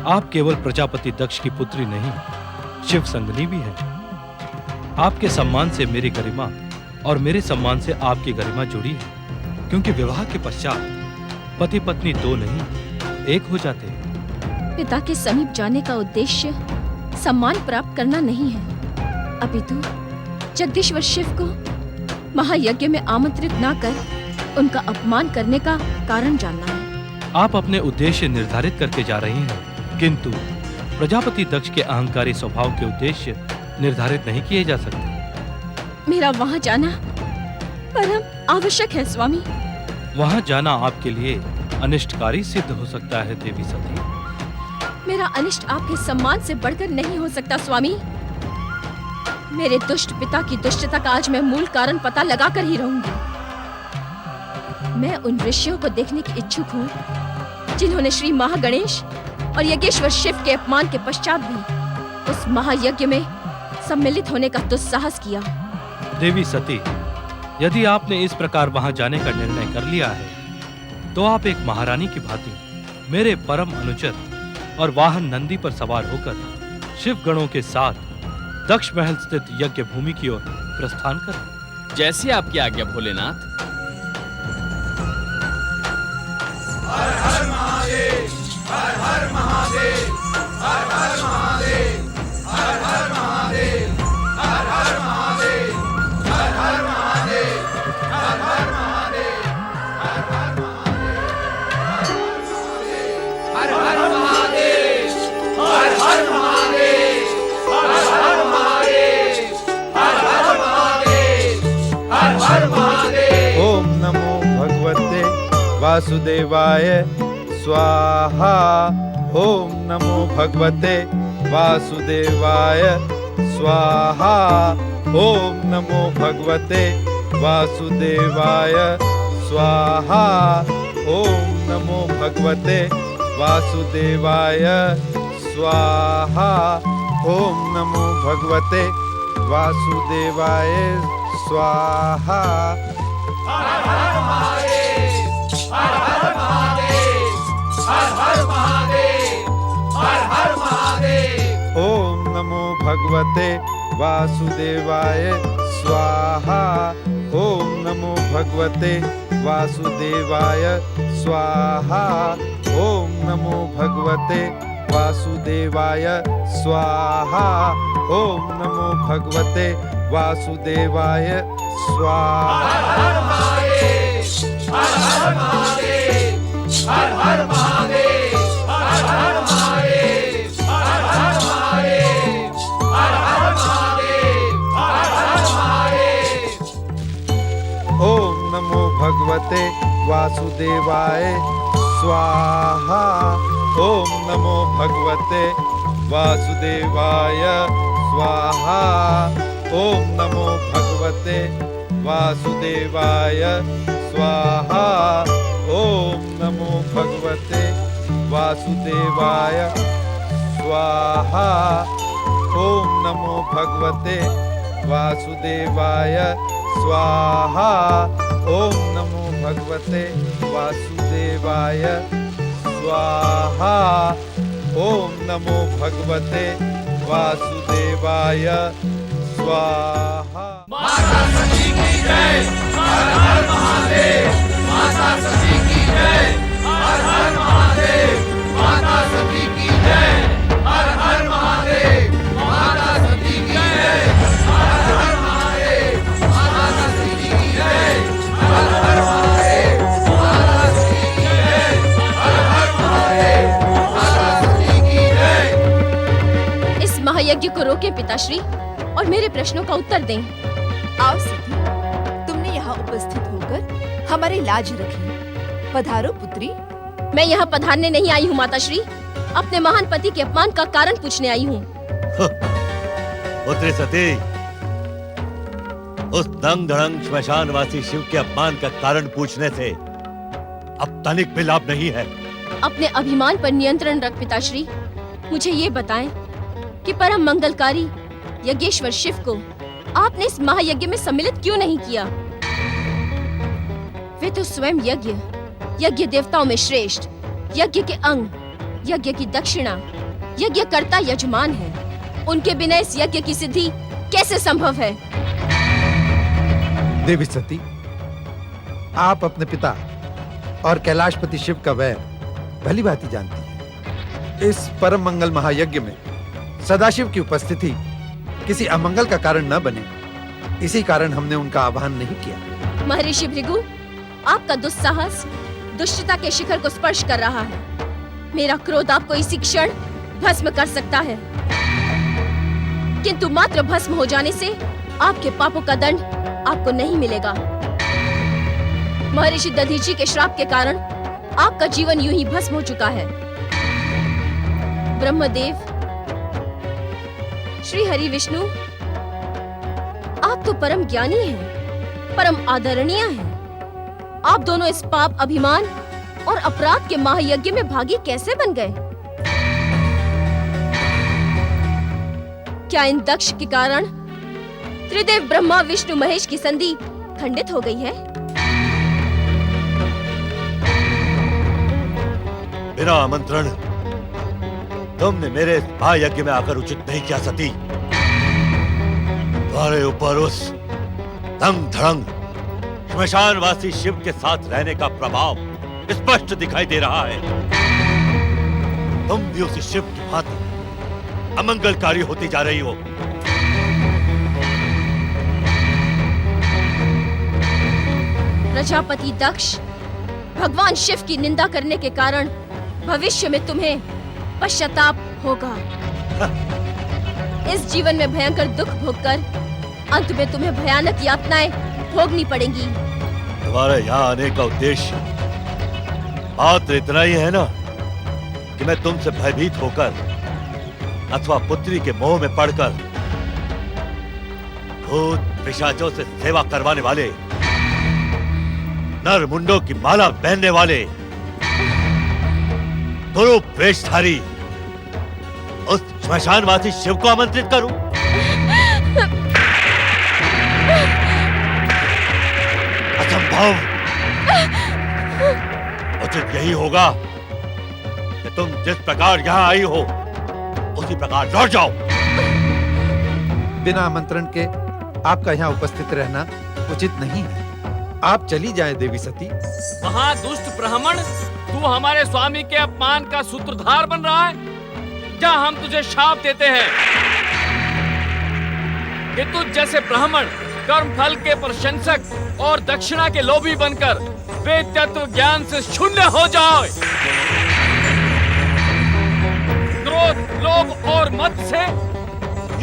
Speaker 10: आप केवल प्रजापति दक्ष की पुत्री नहीं, शिव संगनी भी हैं। आपके सम्मान से मेरी गरिमा और मेरे सम्मान से आपकी गरिमा जुड़ी है, क्योंकि विवाह के पश्चात पति पत्नी दो नहीं एक हो जाते हैं।
Speaker 12: पिता के समीप जाने का उद्देश्य सम्मान प्राप्त करना नहीं है, अपितु जगदीश्वर शिव को महायज्ञ में आमंत्रित न कर उनका अपमान करने का कारण जानना है।
Speaker 10: आप अपने उद्देश्य निर्धारित करके जा रही हैं, किंतु प्रजापति दक्ष के अहंकारी स्वभाव के उद्देश्य निर्धारित नहीं किए जा सकते।
Speaker 12: मेरा वहां जाना परम आवश्यक है स्वामी।
Speaker 10: वहां जाना आपके लिए अनिष्टकारी सिद्ध हो सकता है देवी सती।
Speaker 12: मेरा अनिष्ट आपके सम्मान से बढ़कर नहीं हो सकता स्वामी। मेरे दुष्ट पिता की दुष्टता का आज मैं मूल कारण पता लगाकर ही रहूंगी। मैं उन ऋषियों को देखने की इच्छुक हूँ जिन्होंने श्री महागणेश और यज्ञेश्वर शिव के अपमान के पश्चात भी उस महायज्ञ में सम्मिलित होने का दुस्साहस किया।
Speaker 10: देवी सती, यदि आपने इस प्रकार वहां जाने का निर्णय कर लिया है, तो आप एक महारानी की भांति मेरे परम अनुचर और वाहन नंदी पर सवार होकर शिव गणों के साथ दक्ष महल स्थित यज्ञ भूमि की ओर
Speaker 20: प्रस्थान करें?
Speaker 21: जैसी आपकी आज्ञा भोलेनाथ।
Speaker 18: हर हर महादेव, हर हर महादेव, हर हर महादेव, हर हर महादेव, हर हर महादेव, हर हर महादेव, हर हर महादेव, हर हर महादेव, हर हर महादेव, हर हर महादेव, हर हर महादेव, हर हर महादेव, हर हर महादेव।
Speaker 2: ओम नमो भगवते वासुदेवाय स्वाहा। ओम नमो भगवते वासुदेवाय स्वाहा। ओम नमो भगवते वासुदेवाय स्वाहा। ओम नमो भगवते वासुदेवाय स्वाहा। ओम नमो भगवते वासुदेवाय स्वाहा।
Speaker 18: हर हर महादेव, हर हर महादेव, हर हर महादेव, हर हर महादेव।
Speaker 2: ओम नमो भगवते वासुदेवाय स्वाहा। ओम नमो भगवते वासुदेवाय स्वाहा। ओम नमो भगवते वासुदेवाय स्वाहा। ओम नमो भगवते वासुदेवाय स्वाहा।
Speaker 18: हर हर महादेव, हर हर महादेव, हर हर महादेव, हर हर महादेव, हर हर महादेव, हर हर महादेव, हर हर महादेव।
Speaker 2: ओम नमो भगवते वासुदेवाय स्वाहा। ओम नमो भगवते वासुदेवाय स्वाहा। ओम नमो भगवते वासुदेवाय स्वाहा। ओम नमो भगवते वासुदेवाय स्वाहा। ओम नमो भगवते वासुदेवाय स्वाहा। ओम नमो भगवते वासुदेवाय स्वाहा। ओम नमो भगवते वासुदेवाय स्वाहा।
Speaker 18: माता सती की जय, हर हर महादेव। माता सती की जय, हर हर महादेव। माता सती की जय, हर हर महादेव। माता सती की जय, हर हर महादेव। माता सती की जय, हर हर महादेव। माता सती की जय, हर हर महादेव। माता सती की जय।
Speaker 12: इस महायज्ञ को रोके पिताश्री और मेरे प्रश्नों का उत्तर दें।
Speaker 3: आओ सती, तुमने यहाँ उपस्थित होकर हमारी लाज रखी। पधारो पुत्री।
Speaker 12: मैं यहाँ पधारने नहीं आई हूँ माताश्री, अपने महान पति के अपमान का कारण पूछने आई हूँ।
Speaker 1: पुत्री सती, उस दंग धड़ंग श्मशानवासी शिव के अपमान का कारण पूछने से अब तनिक भी लाभ नहीं है।
Speaker 12: अपने अभिमान पर नियंत्रण रख पिताश्री। मुझे ये बताएं कि परम मंगलकारी यज्ञेश्वर शिव को आपने इस महायज्ञ में सम्मिलित क्यों नहीं किया? वे तो स्वयं यज्ञ देवताओं में श्रेष्ठ, यज्ञ के अंग, यज्ञ की दक्षिणा, यज्ञ कर्ता यजमान है। उनके बिना इस यज्ञ की सिद्धि कैसे संभव है?
Speaker 15: देवी सती, आप अपने पिता और कैलाशपति शिव का वैर भली भांति जानती हैं। इस परम मंगल महायज्ञ में सदाशिव की उपस्थिति किसी अमंगल का कारण न बने, इसी कारण हमने उनका आह्वान नहीं किया।
Speaker 12: महर्षि भृगु, आपका दुस्साहस दुष्टता के शिखर को स्पर्श कर रहा है। मेरा क्रोध आपको इसी क्षण भस्म कर सकता है, किंतु मात्र भस्म हो जाने से आपके पापों का दंड आपको नहीं मिलेगा। महर्षि दधीची के श्राप के कारण आपका जीवन यूं ही भस्म हो चुका है। ब्रह्मदेव, श्री हरि विष्णु, आप तो परम ज्ञानी हैं, परम आदरणीय हैं। आप दोनों इस पाप, अभिमान और अपराध के महायज्ञ में भागी कैसे बन गए? क्या इन दक्ष के कारण त्रिदेव ब्रह्मा विष्णु महेश की संधि खंडित हो गई है?
Speaker 1: बिना आमंत्रण तुमने मेरे इस महायज्ञ में आकर उचित नहीं किया सती। तुम्हारे ऊपर उस दंग धड़ंग श्मशानवासी शिव के साथ रहने का प्रभाव स्पष्ट दिखाई दे रहा है। तुम भी उसी शिव की भांति अमंगलकारी होती जा रही हो।
Speaker 12: प्रजापति दक्ष, भगवान शिव की निंदा करने के कारण भविष्य में तुम्हें पश्चाताप होगा। इस जीवन में भयंकर दुख भोगकर अंत में तुम्हें भयानक यातनाएं भोगनी पड़ेंगी।
Speaker 1: तुम्हारे यहाँ आने का उद्देश्य मात्र इतना ही है ना कि मैं तुमसे भयभीत होकर अथवा पुत्री के मोह में पड़कर भूत पिशाचों से सेवा करवाने वाले, नर मुंडों की माला पहनने वाले कुरूप वेशधारी उस श्मशानवासी शिव को आमंत्रित करूं? असंभव। उचित यही होगा कि तुम जिस प्रकार यहाँ आई हो उसी प्रकार लौट जाओ।
Speaker 15: बिना आमंत्रण के आपका यहाँ उपस्थित रहना उचित नहीं है। आप चली जाएं देवी सती।
Speaker 21: महादुष्ट ब्राह्मण, तू हमारे स्वामी के अपमान का सूत्रधार बन रहा है। क्या हम तुझे शाप देते हैं कि तुझ जैसे ब्राह्मण कर्म फल के प्रशंसक और दक्षिणा के लोभी बनकर वेद तत्व ज्ञान से शून्य हो जाए, क्रोध, लोभ और मद से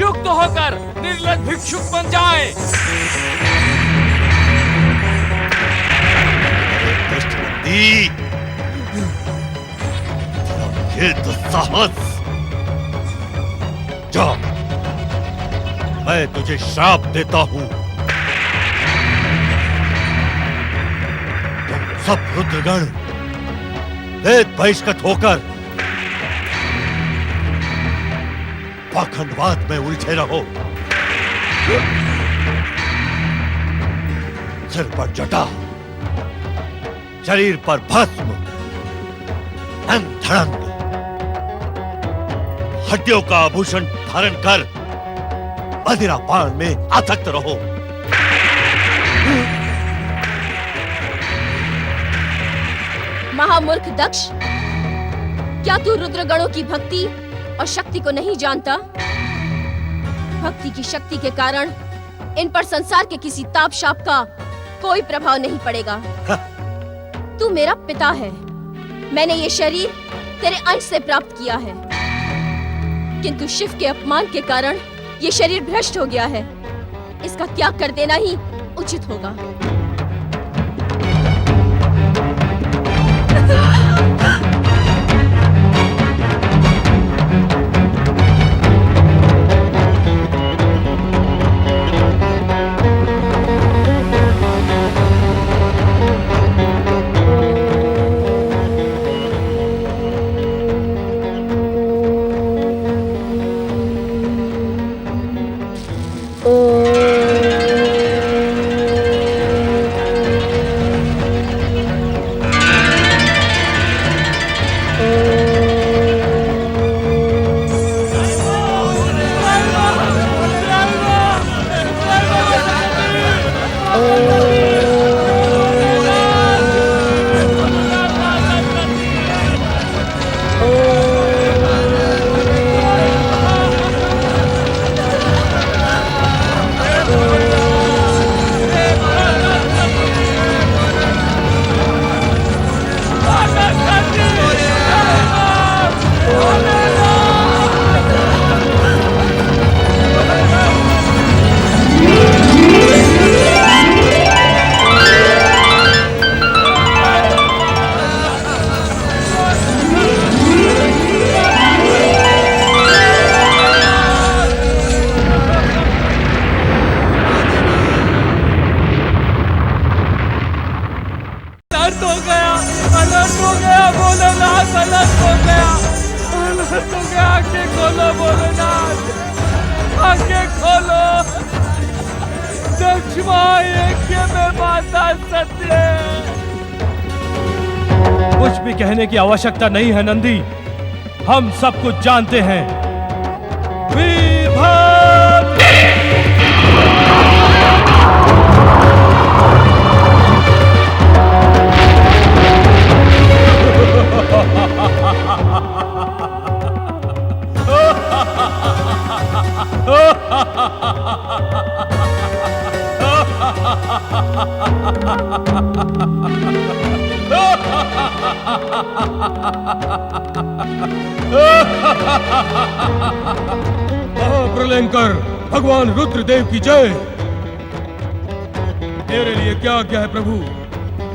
Speaker 21: युक्त होकर निर्लज्ज भिक्षुक बन जाए।
Speaker 1: ये तो साहस। जा, मैं तुझे श्राप देता हूं। तुम सब रुद्रगण वेद बहिष्कृत होकर पाखंडवाद में उलझे रहो। सिर पर जटा, शरीर पर भस्म, अंग धड़ंग, हड्डियों का आभूषण धारण कर मदिरा पान में आसक्त रहो।
Speaker 12: महामूर्ख दक्ष, क्या तू रुद्रगणों की भक्ति और शक्ति को नहीं जानता? भक्ति की शक्ति के कारण इन पर संसार के किसी ताप शाप का कोई प्रभाव नहीं पड़ेगा। तू मेरा पिता है। मैंने ये शरीर तेरे अंश से प्राप्त किया है, किंतु शिव के अपमान के कारण ये शरीर भ्रष्ट हो गया है। इसका त्याग कर देना ही उचित होगा।
Speaker 10: कुछ भी कहने की आवश्यकता नहीं है नंदी, हम सब कुछ जानते हैं। वीरभद्र!
Speaker 20: महाप्रलयंकर भगवान रुद्रदेव की जय। मेरे लिए क्या आज्ञा है प्रभु?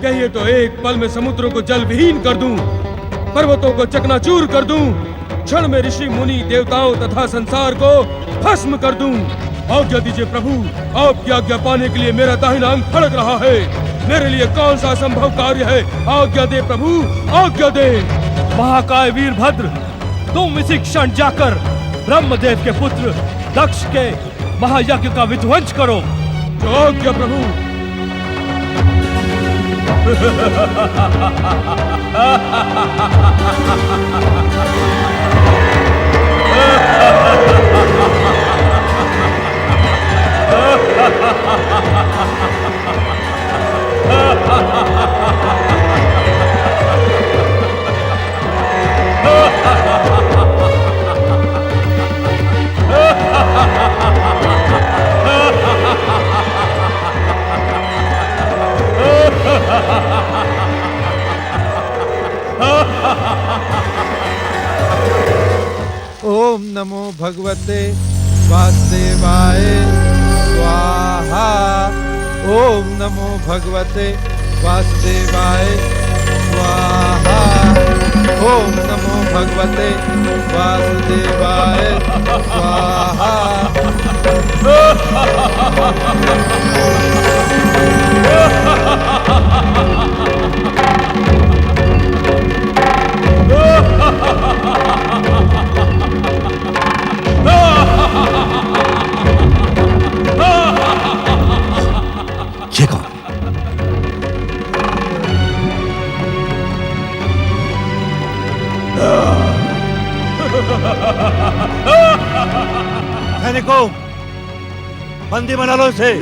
Speaker 20: कहिए तो एक पल में समुद्रों को जल विहीन कर दूं, पर्वतों को चकनाचूर कर दूं, क्षण में ऋषि मुनि देवताओं तथा संसार को भस्म कर दूं। आज्ञा दीजिए प्रभु, आपकी आज्ञा पाने के लिए मेरा दाहिना अंग फड़क रहा है। मेरे लिए कौन सा असंभव कार्य है? आज्ञा दे प्रभु, आज्ञा दे।
Speaker 10: महाकाय वीरभद्र, तुम इसी क्षण जाकर ब्रह्मदेव के पुत्र दक्ष के महायज्ञ का विध्वंस करो।
Speaker 20: जो आज्ञा प्रभु।
Speaker 15: ओम नमो भगवते वासुदेवाय स्वाहा। ओम नमो भगवते वासुदेवाय स्वाहा। ओम नमो भगवते वासुदेवाय स्वाहा।
Speaker 1: ये कौन? सैनिकों, बंदी बना लो इसे।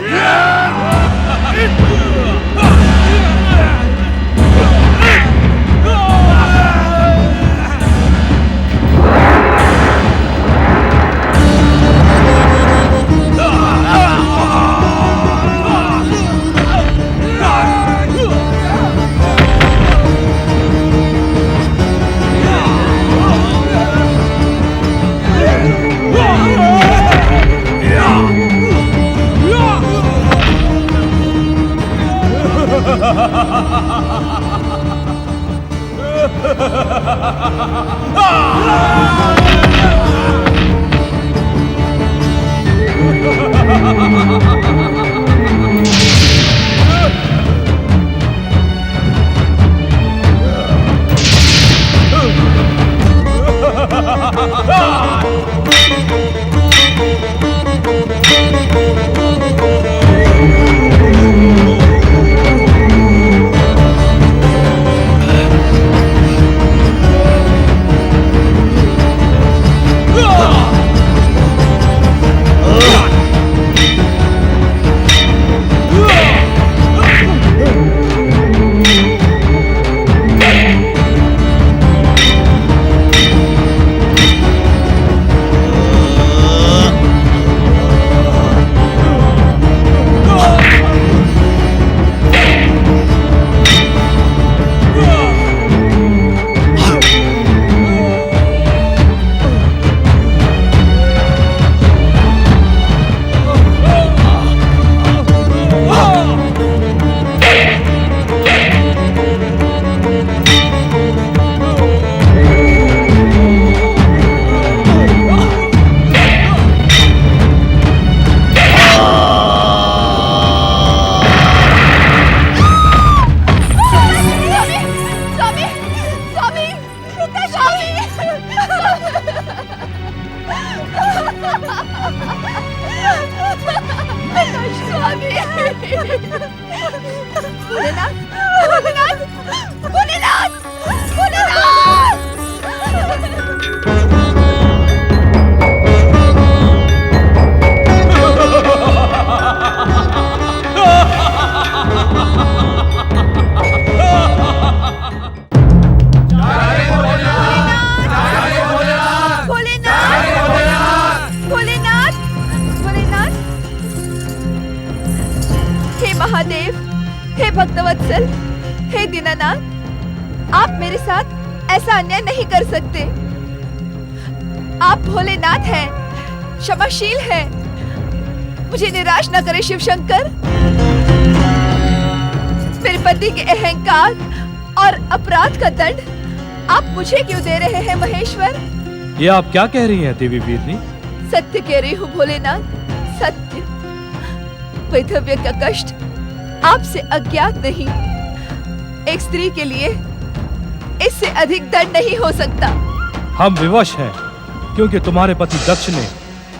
Speaker 3: महादेव, हे भक्तवत्सल, हे दीनानाथ, आप मेरे साथ ऐसा अन्याय नहीं कर सकते। आप भोलेनाथ हैं, क्षमाशील हैं। मुझे निराश न करे शिव शंकर। मेरे पति के अहंकार और अपराध का दंड आप मुझे क्यों दे रहे हैं महेश्वर?
Speaker 11: ये आप क्या कह रही हैं देवी वीरनी?
Speaker 3: सत्य कह रही हूँ भोलेनाथ, सत्य। वैधव्य का कष्ट आपसे अज्ञात नहीं। एक स्त्री के लिए इससे अधिक दंड नहीं हो सकता।
Speaker 11: हम विवश हैं क्योंकि तुम्हारे पति दक्ष ने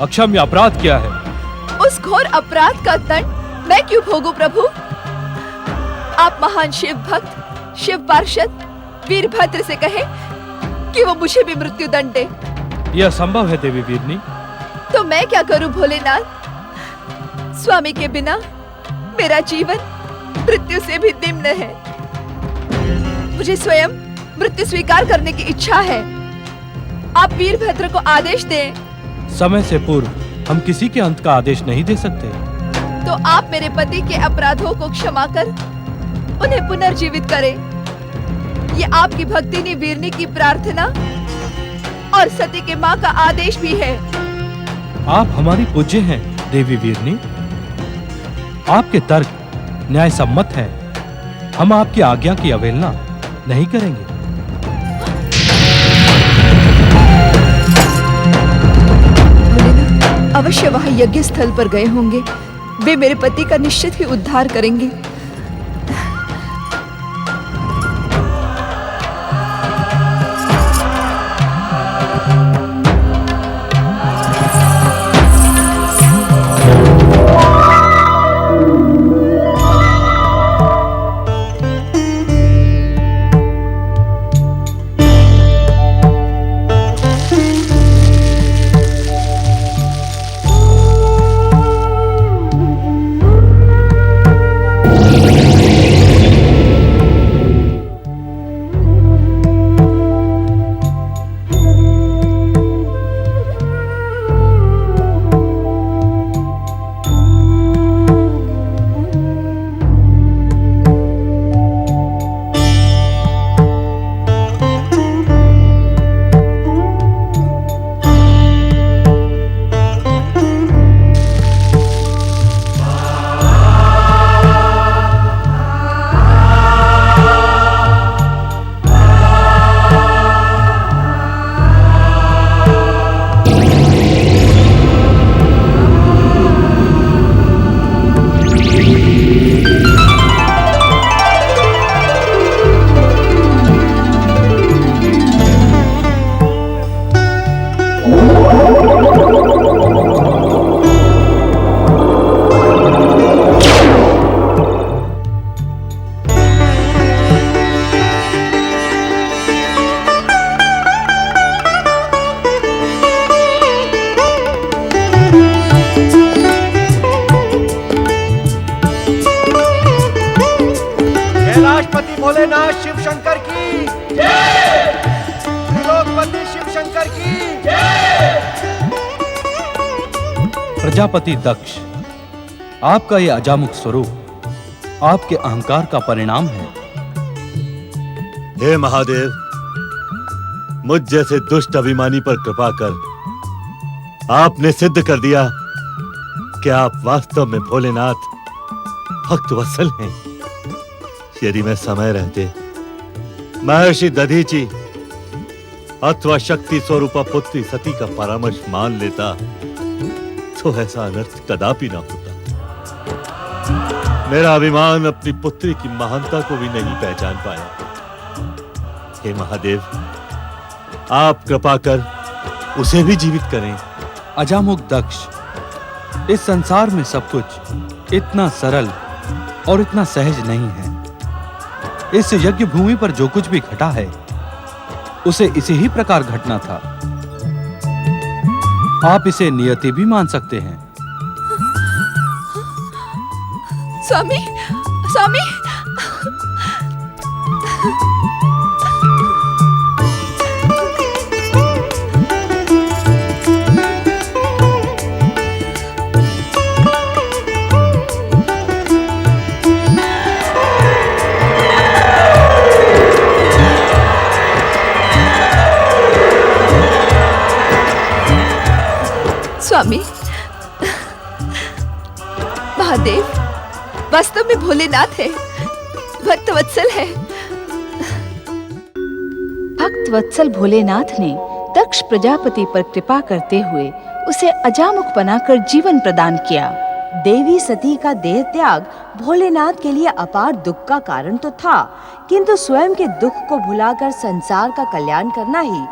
Speaker 11: अक्षम्य अपराध किया है।
Speaker 3: उस घोर अपराध का दंड मैं क्यों भोगूं प्रभु? आप महान शिव भक्त, शिव पार्षद वीरभद्र से कहें कि वो मुझे भी मृत्यु दंड दे।
Speaker 11: यह संभव है देवी वीरनी।
Speaker 3: तो मैं क्या करूं भोलेनाथ? स्वामी के बिना मेरा जीवन मृत्यु से भी निम्न है। मुझे स्वयं मृत्यु स्वीकार करने की इच्छा है। आप वीरभद्र को आदेश दें।
Speaker 11: समय से पूर्व हम किसी के अंत का आदेश नहीं दे सकते।
Speaker 3: तो आप मेरे पति के अपराधों को क्षमा कर उन्हें पुनर्जीवित करें। ये आपकी भक्तिनी वीरनी की प्रार्थना और सती के माँ का आदेश भी है।
Speaker 11: आप हमारी पूज्य हैं देवी वीरनी। आपके तर्क न्याय सम्मत हैं। हम आपकी आज्ञा की अवहेलना नहीं करेंगे।
Speaker 3: अवश्य वहाँ यज्ञ स्थल पर गए होंगे। वे मेरे पति का निश्चित ही उद्धार करेंगे।
Speaker 8: भोलेनाथ शिव शंकर की जय। त्रिलोकपति शिव शंकर की जय।
Speaker 11: प्रजापति दक्ष, आपका ये अजामुख स्वरूप आपके अहंकार का परिणाम है।
Speaker 1: हे महादेव, मुझ जैसे दुष्ट अभिमानी पर कृपा कर आपने सिद्ध कर दिया कि आप वास्तव में भोलेनाथ भक्त वत्सल हैं। यदि मैं समय रहते महर्षि दधीचि अथवा शक्ति स्वरूपा पुत्री सती का परामर्श मान लेता तो ऐसा अनर्थ कदापि ना होता। मेरा अभिमान अपनी पुत्री की महानता को भी नहीं पहचान पाया। हे महादेव, आप कृपा कर उसे भी जीवित करें।
Speaker 11: अजामुख दक्ष, इस संसार में सब कुछ इतना सरल और इतना सहज नहीं है। इस यज्ञ भूमि पर जो कुछ भी घटा है उसे इसी ही प्रकार घटना था। आप इसे नियति भी मान सकते हैं।
Speaker 3: स्वामी, स्वामी, स्वामी, महादेव वास्तव में भोलेनाथ है, भक्त वत्सल है।
Speaker 6: भक्त वत्सल भोलेनाथ ने दक्ष प्रजापति पर कृपा करते हुए उसे अजामुख बनाकर जीवन प्रदान किया।
Speaker 7: देवी सती का देह त्याग भोलेनाथ के लिए अपार दुख का कारण तो था, किंतु स्वयं के दुख को भुलाकर संसार का कल्याण करना ही